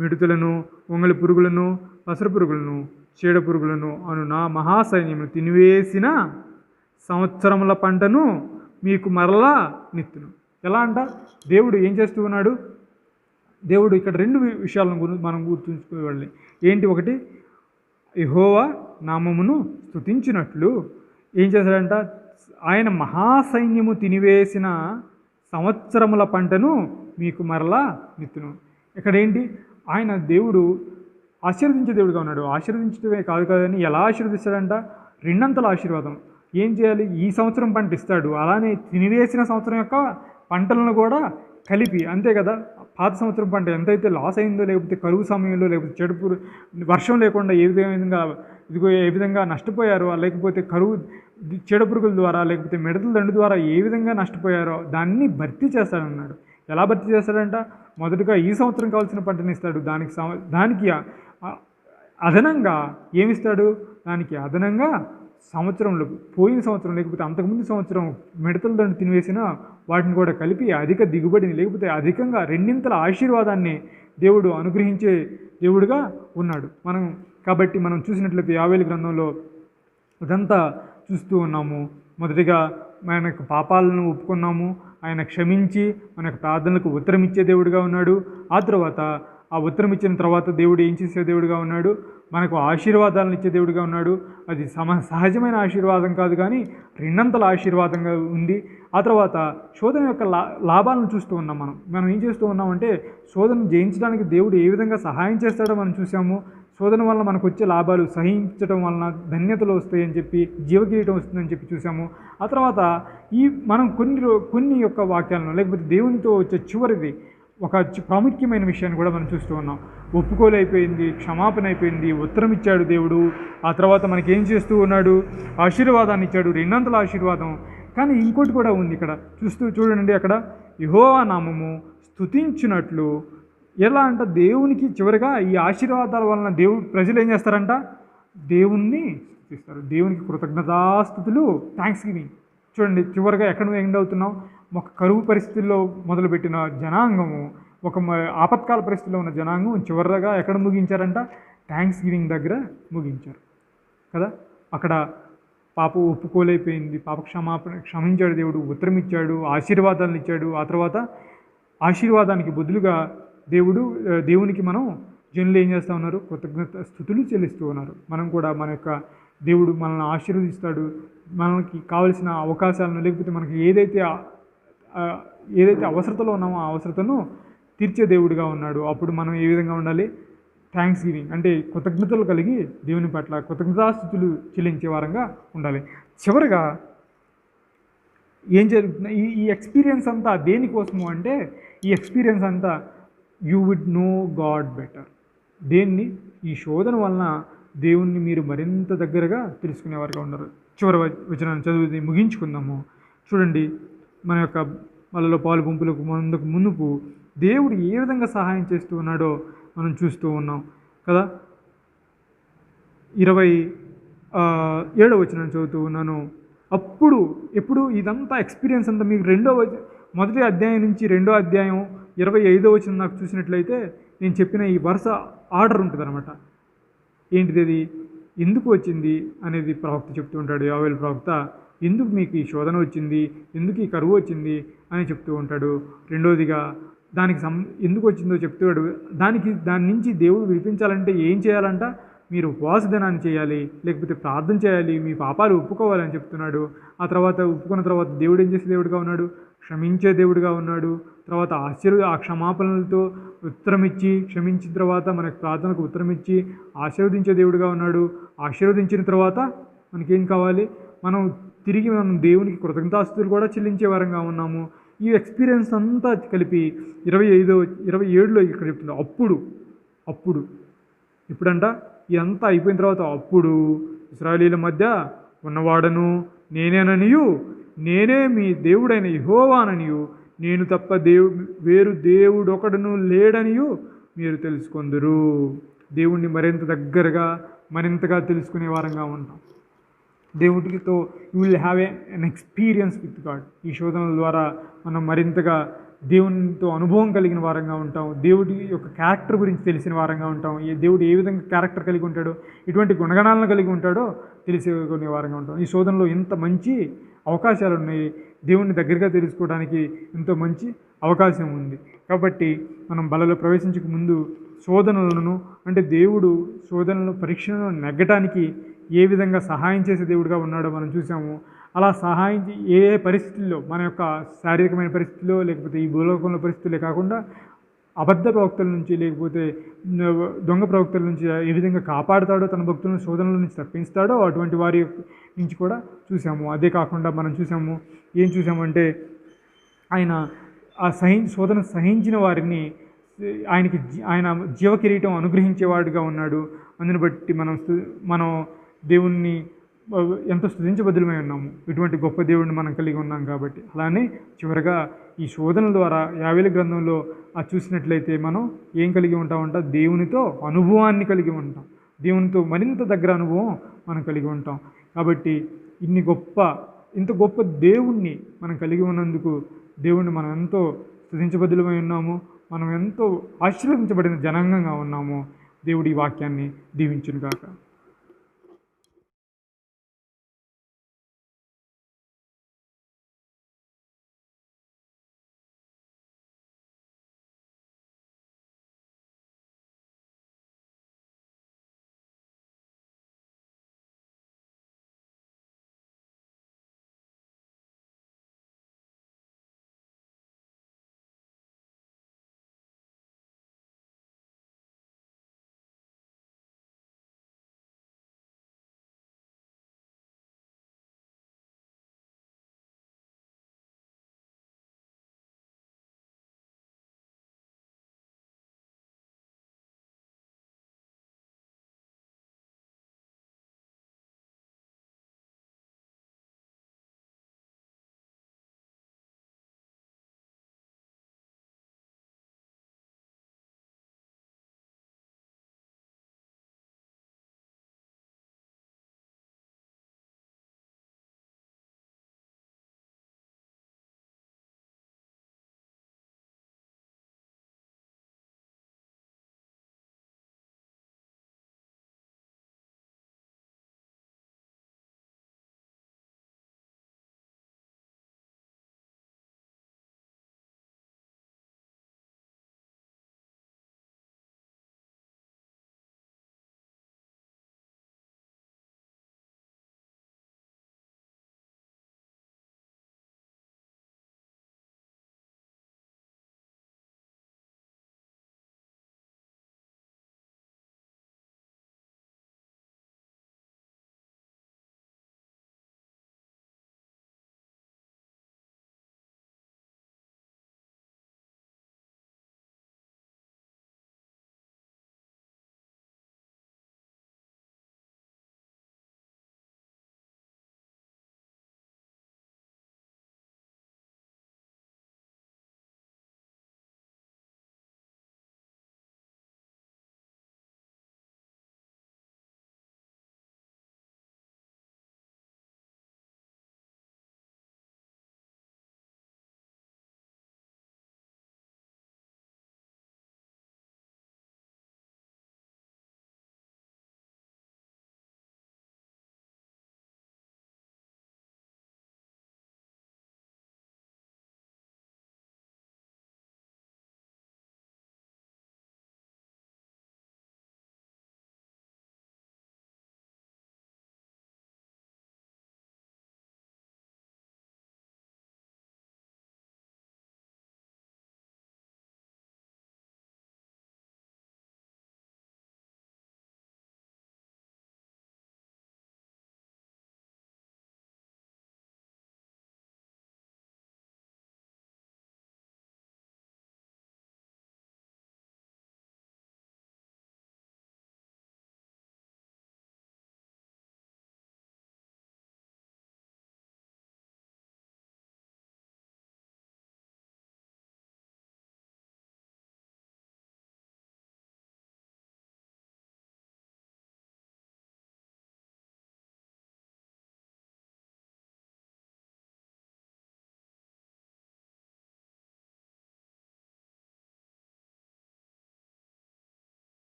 మిడుతలను, ఒంగళి పురుగులను, పసరు పురుగులను, చీడ పురుగులను అను నా మహాసైన్యమును తినివేసిన సంవత్సరముల పంటను మీకు మరలా నిత్తును. ఎలా అంట? దేవుడు ఏం చేస్తూ ఉన్నాడు? దేవుడు ఇక్కడ రెండు విషయాలను గురించి మనం గుర్తుంచుకోవాలి. ఏంటి? ఒకటి, యెహోవా నామమును స్తుతించినట్లు ఏం చేశాడంట? ఆయన మహాసైన్యము తినివేసిన సంవత్సరముల పంటను మీకు మరలా నిత్తును. ఇక్కడ ఏంటి? ఆయన దేవుడు ఆశీర్వదించే దేవుడిగా ఉన్నాడు. ఆశీర్వదించడమే కాదు కానీ ఎలా ఆశీర్వదిస్తాడంట? రెండంతల ఆశీర్వాదం. ఏం చేయాలి? ఈ సంవత్సరం పంట ఇస్తాడు, అలానే తినివేసిన సంవత్సరం యొక్క పంటలను కూడా కలిపి. అంతే కదా, పాత సంవత్సరం పంట ఎంతైతే లాస్ అయిందో, లేకపోతే కరువు సమయంలో, లేకపోతే చెడుపు వర్షం లేకుండా ఏ విధంగా నష్టపోయారో, లేకపోతే కరువు చెడుపురుగుల ద్వారా, లేకపోతే మిడతల దండు ద్వారా ఏ విధంగా నష్టపోయారో దాన్ని భర్తీ చేస్తాడన్నాడు. ఎలా భర్తీ చేస్తాడంట? మొదటగా ఈ సంవత్సరం కావాల్సిన పంటని ఇస్తాడు. దానికి అదనంగా ఏమిస్తాడు? దానికి అదనంగా సంవత్సరంలో, పోయిన సంవత్సరం లేకపోతే అంతకుముందు సంవత్సరం మిడతల దండు తినివేసిన వాటిని కూడా కలిపి అధిక దిగుబడిని, లేకపోతే అధికంగా రెండింతల ఆశీర్వాదాన్ని దేవుడు అనుగ్రహించే దేవుడుగా ఉన్నాడు. కాబట్టి మనం చూసినట్లయితే యావేలు గ్రంథంలో ఇదంతా చూస్తూ ఉన్నాము. మొదటిగా మన యొక్క పాపాలను ఒప్పుకున్నాము, ఆయన క్షమించి మన యొక్క ప్రార్థనలకు ఉత్తరం ఇచ్చే దేవుడిగా ఉన్నాడు. ఆ తర్వాత ఆ ఉత్తరం ఇచ్చిన తర్వాత దేవుడు ఏం చేసే దేవుడిగా ఉన్నాడు? మనకు ఆశీర్వాదాలను ఇచ్చే దేవుడిగా ఉన్నాడు. అది సహజమైన ఆశీర్వాదం కాదు కానీ రెండంతల ఆశీర్వాదంగా ఉంది. ఆ తర్వాత శోధన యొక్క లాభాలను చూస్తూ ఉన్నాం. మనం ఏం చేస్తూ ఉన్నామంటే, శోధన జయించడానికి దేవుడు ఏ విధంగా సహాయం చేస్తాడో మనం చూసాము. శోధన వలన మనకు వచ్చే లాభాలు, సహించడం వలన ధన్యతలు వస్తాయని చెప్పి, జీవకిరీటం వస్తుందని చెప్పి చూసాము. ఆ తర్వాత మనం కొన్ని యొక్క వాక్యాలను, లేకపోతే దేవునితో వచ్చే చివరిది ఒక ప్రాముఖ్యమైన విషయాన్ని కూడా మనం చూస్తూ ఉన్నాం. ఒప్పుకోలైపోయింది, క్షమాపణ అయిపోయింది, ఉత్తరం ఇచ్చాడు దేవుడు. ఆ తర్వాత మనకి ఏం చేస్తూ ఉన్నాడు? ఆశీర్వాదాన్ని ఇచ్చాడు, రెండంతల ఆశీర్వాదం. కానీ ఇంకోటి కూడా ఉంది ఇక్కడ, చూడండి. అక్కడ యెహోవా నామము స్తుతించినట్లు. ఎలా అంట? దేవునికి చివరిగా ఈ ఆశీర్వాదాల వలన ప్రజలు ఏం చేస్తారంట? దేవుణ్ణి స్తుతిస్తారు. దేవునికి కృతజ్ఞతాస్తుతులు, థ్యాంక్స్ గివింగ్. చూడండి, చివరిగా ఎక్కడ ఎండ్ అవుతున్నాం? ఒక కరువు పరిస్థితుల్లో మొదలుపెట్టిన జనాంగము, ఒక ఆపత్కాల పరిస్థితిలో ఉన్న జనాంగం చివరిగా ఎక్కడ ముగించారంట? థ్యాంక్స్ గివింగ్ దగ్గర ముగించారు కదా. అక్కడ పాపం ఒప్పుకోలేకపోయింది, పాప క్షమించాడు దేవుడు, ఉత్తరం ఇచ్చాడు, ఆశీర్వాదాలను ఇచ్చాడు. ఆ తర్వాత ఆశీర్వాదానికి బదులుగా దేవునికి మనం జనులు ఏం చేస్తూ ఉన్నారు? కృతజ్ఞత స్తుతులు చెల్లిస్తూ ఉన్నారు. మనం కూడా మన యొక్క దేవుడు మనల్ని ఆశీర్వదిస్తాడు, మనకి కావలసిన అవకాశాలను, లేకపోతే మనకి ఏదైతే అవసరతలో ఉన్నామో ఆ అవసరతను తీర్చే దేవుడిగా ఉన్నాడు. అప్పుడు మనం ఏ విధంగా ఉండాలి? థ్యాంక్స్ గివింగ్ అంటే కృతజ్ఞతలు కలిగి దేవుని పట్ల కృతజ్ఞతాస్తుతులు చెల్లించే వారంగా ఉండాలి. చివరిగా ఏం జరుగుతుంది? ఈ ఎక్స్పీరియన్స్ అంతా దేనికోసము అంటే, ఈ ఎక్స్పీరియన్స్ అంతా you would know God better. ఈ శోధన వలన దేవుణ్ణి మీరు మరింత దగ్గరగా తెలుసుకునేవారుగా ఉన్నారు. చివరి వచనాన్ని చదివి ముగించుకుందాము. చూడండి, మన యొక్క వాళ్ళలో పాలు గుంపులకు మునుపు దేవుడు ఏ విధంగా సహాయం చేస్తూ ఉన్నాడో మనం చూస్తూ ఉన్నాం కదా. 27వ వచనాన్ని చదువుతూ ఉన్నాను. అప్పుడు ఎప్పుడు ఇదంతా ఎక్స్పీరియన్స్ అంతా మీకు మొదటి అధ్యాయం నుంచి 2వ అధ్యాయం 25వ వచనం నాకు చూసినట్లయితే నేను చెప్పిన ఈ వరుస ఆర్డర్ ఉంటుంది అనమాట. ఏంటిది? అది ఎందుకు వచ్చింది అనేది ప్రవక్త చెప్తూ ఉంటాడు. యావేలు ప్రవక్త ఎందుకు మీకు ఈ శోధన వచ్చింది, ఎందుకు ఈ కరువు వచ్చింది అని చెప్తూ ఉంటాడు. రెండోదిగా దానికి ఎందుకు వచ్చిందో చెప్తాడు. దాని నుంచి దేవుడు విడిపించాలంటే ఏం చేయాలంట? మీరు ఉపవాస దినాన్ని చేయాలి, లేకపోతే ప్రార్థన చేయాలి, మీ పాపాలు ఒప్పుకోవాలని చెప్తున్నాడు. ఆ తర్వాత ఒప్పుకున్న తర్వాత దేవుడు ఏం చేసే దేవుడిగా ఉన్నాడు? క్షమించే దేవుడిగా ఉన్నాడు. తర్వాత ఆ క్షమాపణలతో ఉత్తరం ఇచ్చి, క్షమించిన తర్వాత మనకు ప్రార్థనకు ఉత్తరం ఇచ్చి ఆశీర్వదించే దేవుడిగా ఉన్నాడు. ఆశీర్వదించిన తర్వాత మనకేం కావాలి? మనం దేవునికి కృతజ్ఞతాస్తుతులు కూడా చెల్లించే వారంగా ఉన్నాము. ఈ ఎక్స్పీరియన్స్ అంతా కలిపి 27లో ఇక్కడ చెప్తున్నాడు. అప్పుడు ఇప్పుడంట ఇదంతా అయిపోయిన తర్వాత, అప్పుడు ఇశ్రాయేలీయుల మధ్య ఉన్నవాడను నేనేననియు, నేనే మీ దేవుడైన యెహోవాననియు నేను తప్ప వేరు దేవుడొకడును లేడనియు మీరు తెలుసుకొందురు. దేవుణ్ణి మరింత దగ్గరగా మరింతగా తెలుసుకునే వారంగా ఉంటాం. దేవుడితో you will have an experience with God. ఈ శోధనల ద్వారా మనం మరింతగా దేవునితో అనుభవం కలిగిన వారంగా ఉంటాం. దేవుడి యొక్క క్యారెక్టర్ గురించి తెలిసిన వారంగా ఉంటాం. దేవుడు ఏ విధంగా క్యారెక్టర్ కలిగి ఉంటాడో, ఎటువంటి గుణగణాలను కలిగి ఉంటాడో తెలుసుకునే వారంగా ఉంటాం. ఈ శోధనలో ఎంత మంచి అవకాశాలు ఉన్నాయి. దేవుణ్ణి దగ్గరగా తెలుసుకోవడానికి ఎంతో మంచి అవకాశం ఉంది. కాబట్టి మనం బలలో ప్రవేశించక ముందు శోధనలను, అంటే దేవుడు శోధనలను పరీక్షలను నెగ్గటానికి ఏ విధంగా సహాయం చేసే దేవుడిగా ఉన్నాడో మనం చూసాము. అలా సహాయం ఏ పరిస్థితుల్లో, మన యొక్క శారీరకమైన పరిస్థితుల్లో, లేకపోతే ఈ భూలోకంలో పరిస్థితులే కాకుండా అబద్ధ ప్రవక్తల నుంచి, లేకపోతే దొంగ ప్రవక్తల నుంచి ఏ విధంగా కాపాడుతాడో, తన భక్తులను శోధనల నుంచి తప్పిస్తాడో అటువంటి వారి నుంచి కూడా చూసాము. అదే కాకుండా మనం చూసాము, ఏం చూసామంటే ఆయన ఆ శోధన సహించిన వారిని ఆయన జీవ కిరీటం అనుగ్రహించేవాడుగా ఉన్నాడు. అందుని బట్టి మనం దేవుణ్ణి ఎంతో స్తుతించబద్దులమై ఉన్నాము. ఇటువంటి గొప్ప దేవుడిని మనం కలిగి ఉన్నాం కాబట్టి. అలానే చివరగా ఈ శోధనల ద్వారా యావేలు గ్రంథంలో చూసినట్లయితే మనం ఏం కలిగి ఉంటామంట? దేవునితో అనుభవాన్ని కలిగి ఉంటాం. దేవునితో మరింత దగ్గర అనుభవం మనం కలిగి ఉంటాం. కాబట్టి ఇంత గొప్ప దేవుణ్ణి మనం కలిగి ఉన్నందుకు దేవుణ్ణి మనం ఎంతో స్తుతించబద్దులమై ఉన్నాము. మనం ఎంతో ఆశీర్వదించబడిన జనాంగంగా ఉన్నాము. దేవుడి వాక్యాన్ని దీవించునుగాక.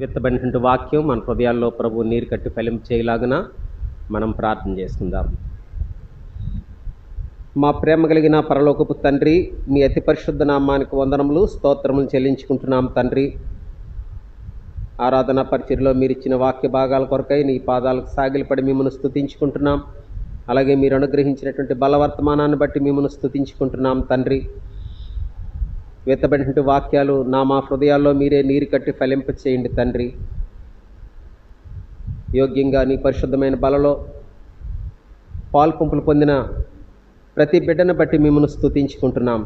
విత్తబడినటువంటి వాక్యం మన హృదయాల్లో ప్రభు నీరు కట్టి ఫలింపు చేయలాగున మనం ప్రార్థన చేసుకుందాం. మా ప్రేమ కలిగిన పరలోకపు తండ్రి, మీ అతి పరిశుద్ధ నామానికి వందనములు స్తోత్రములు చెల్లించుకుంటున్నాం తండ్రి. ఆరాధన పరిచర్లో మీరు ఇచ్చిన వాక్య భాగాల కొరకై నీ పాదాలకు సాగిలపడి మిమ్మల్ని స్తుతించుకుంటున్నాం. అలాగే మీరు అనుగ్రహించినటువంటి బలవర్తమానాన్ని బట్టి మిమ్మల్ని స్తుతించుకుంటున్నాం తండ్రి. విత్తబడినటువంటి వాక్యాలు మా హృదయాల్లో మీరే నీరు కట్టి ఫలింప చేయండి తండ్రి. యోగ్యంగా నీ పరిశుద్ధమైన బలలో పాల్పంపులు పొందిన ప్రతి బిడ్డను బట్టి మిమ్మల్ని స్తుతించుకుంటున్నాం.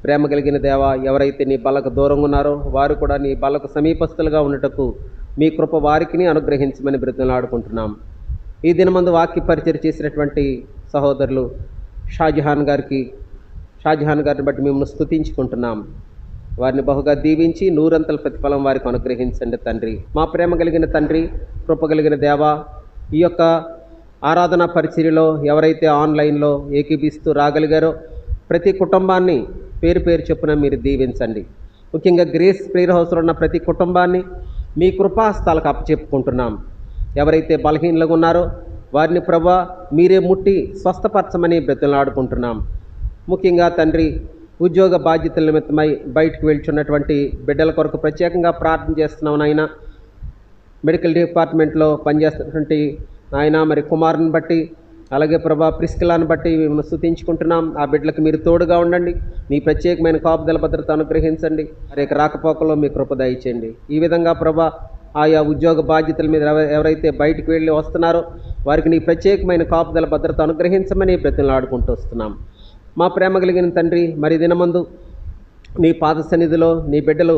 ప్రేమ కలిగిన దేవ, ఎవరైతే నీ బలకు దూరంగా ఉన్నారో వారు కూడా నీ బలకు సమీపస్తులుగా ఉండటకు మీ కృప వారికి అనుగ్రహించమని బ్రతిమలాడుకుంటున్నాం. ఈ దినమందు వాక్య పరిచయం చేసినటువంటి సహోదరులు షాజహాన్ గారిని బట్టి మిమ్మల్ని స్తుతించుకుంటున్నాం. వారిని బహుగా దీవించి నూరంతల ప్రతిఫలం వారికి అనుగ్రహించండి తండ్రి. మా ప్రేమ కలిగిన తండ్రి, కృప కలిగిన దేవ, ఈ యొక్క ఆరాధన పరిచర్యలో ఎవరైతే ఆన్లైన్లో ఏకీభిస్తూ రాగలిగారో ప్రతి కుటుంబాన్ని పేరు పేరు చొప్పున మీరు దీవించండి. ముఖ్యంగా గ్రేస్ ప్రేయర్ హౌస్లో ఉన్న ప్రతి కుటుంబాన్ని మీ కృపాస్థాలకు అప్పచెప్పుకుంటున్నాం. ఎవరైతే బలహీనలుగా ఉన్నారో వారిని ప్రభా మీరే ముట్టి స్వస్థపరచమని బ్రతిమలాడుకుంటున్నాం. ముఖ్యంగా తండ్రి, ఉద్యోగ బాధ్యతల నిమిత్తమై బయటకు వెళ్తున్నటువంటి బిడ్డల కొరకు ప్రత్యేకంగా ప్రార్థన చేస్తున్నాం నాయన. మెడికల్ డిపార్ట్మెంట్లో పనిచేస్తున్నటువంటి నాయన మరి కుమారుని బట్టి, అలాగే ప్రభా ప్రిస్కిలాని బట్టి మిమ్మల్ని స్తుతించుకుంటున్నాం. ఆ బిడ్డలకు మీరు తోడుగా ఉండండి. మీ ప్రత్యేకమైన కాపుదల భద్రత అనుగ్రహించండి. వారి యొక్క రాకపోకలో మీ కృప దయచేయండి. ఈ విధంగా ప్రభా ఆయా ఉద్యోగ బాధ్యతల మీద ఎవరైతే బయటకు వెళ్ళి వస్తున్నారో వారికి నీ ప్రత్యేకమైన కాపుదల భద్రత అనుగ్రహించమని బ్రతిమలాడుకుంటూ వస్తున్నాం. మా ప్రేమ కలిగిన తండ్రి, మరి దినమందు నీ పాద సన్నిధిలో నీ బిడ్డలు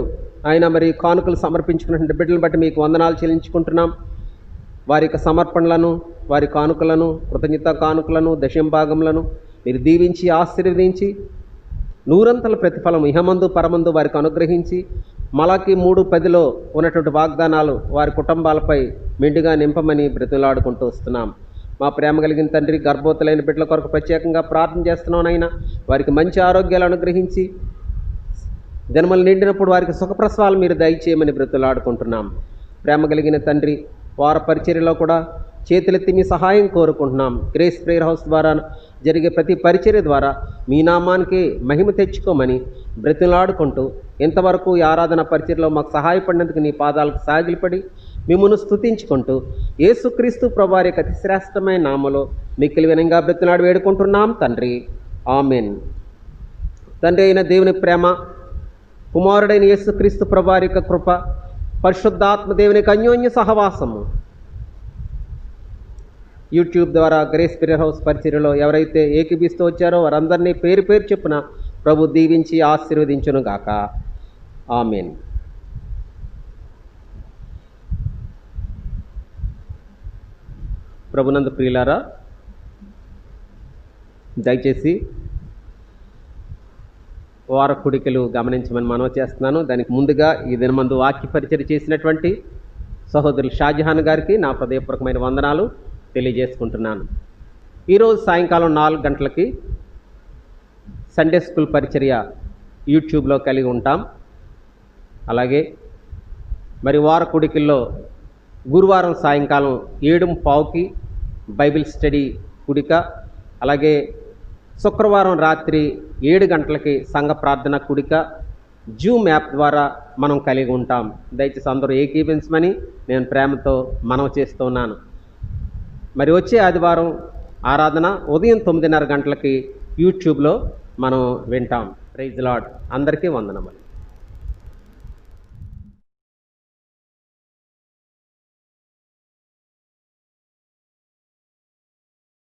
ఆయన మరి కానుకలు సమర్పించుకున్నటువంటి బిడ్డలను బట్టి మీకు వందనాలు చెల్లించుకుంటున్నాం. వారి యొక్క సమర్పణలను, వారి కానుకలను, కృతజ్ఞత కానుకలను, దశంభాగములను మీరు దీవించి ఆశీర్వదించి నూరంతల ప్రతిఫలం ఇహమందు పరమందు వారికి అనుగ్రహించి మలాకి 3:10 ఉన్నటువంటి వాగ్దానాలు వారి కుటుంబాలపై మెండుగా నింపమని బ్రతిమలాడుకుంటూ వస్తున్నాం. మా ప్రేమ కలిగిన తండ్రి, గర్భవతులైన బిడ్డల కొరకు ప్రత్యేకంగా ప్రార్థన చేస్తున్నాం నాయన. వారికి మంచి ఆరోగ్యాలు అనుగ్రహించి జన్మలు నిండినప్పుడు వారికి సుఖప్రసవాలు మీరు దయచేయమని బ్రతిమలాడుకుంటున్నాం. ప్రేమ కలిగిన తండ్రి, వార పరిచర్యలో కూడా చేతులెత్తి మీ సహాయం కోరుకుంటున్నాం. గ్రేస్ ప్రేయర్ హౌస్ ద్వారా జరిగే ప్రతి పరిచర్య ద్వారా మీ నామానికి మహిమ తెచ్చుకోమని బ్రతిమలాడుకుంటూ ఇంతవరకు ఈ ఆరాధన పరిచర్యలో మాకు సహాయపడినందుకు నీ పాదాలకు సాగిలపడి మిమ్మల్ని స్తుతించుకుంటూ యేసుక్రీస్తు ప్రభువారి యొక్క అతి శ్రేష్టమైన నామములో మిక్కిలి వినంగా బ్రతిమలాడి వేడుకుంటున్నాం తండ్రి. ఆమెన్. తండ్రి అయిన దేవుని ప్రేమ, కుమారుడైన యేసుక్రీస్తు ప్రభువారి యొక్క కృప, పరిశుద్ధాత్మ దేవునికి అన్యోన్య సహవాసము యూట్యూబ్ ద్వారా గ్రేస్ ప్రేయర్ హౌస్ పరిచర్యలో ఎవరైతే ఏకీభిస్తూ వచ్చారో వారందరినీ పేరు పేరు చొప్పున ప్రభు దీవించి ఆశీర్వదించును గాక. ఆమెన్. ప్రభునందు ప్రియులారా, దయచేసి వార కుడికలు గమనించమని మనవి చేస్తున్నాను. దానికి ముందుగా ఈ దినమందు వాక్య పరిచర్య చేసినటువంటి సహోదరులు షాజహాన్ గారికి నా హృదయపూర్వకమైన వందనాలు తెలియజేసుకుంటున్నాను. ఈరోజు సాయంకాలం 4 గంటలకి సండే స్కూల్ పరిచర్య యూట్యూబ్లో కలిగి ఉంటాం. అలాగే మరి వార కుడికల్లో గురువారం సాయంకాలం 7:15కి బైబిల్ స్టడీ కుడిక, అలాగే శుక్రవారం రాత్రి 7 గంటలకి సంఘ ప్రార్థన కుడిక జూమ్ యాప్ ద్వారా మనం కలిగి ఉంటాం. దయచేసి అందరూ ఏకీభించమని నేను ప్రేమతో మనవి చేస్తున్నాను. మరి వచ్చే ఆదివారం ఆరాధన ఉదయం 9:30 గంటలకి యూట్యూబ్లో మనం వింటాం. Praise Lord. అందరికీ వందనములు.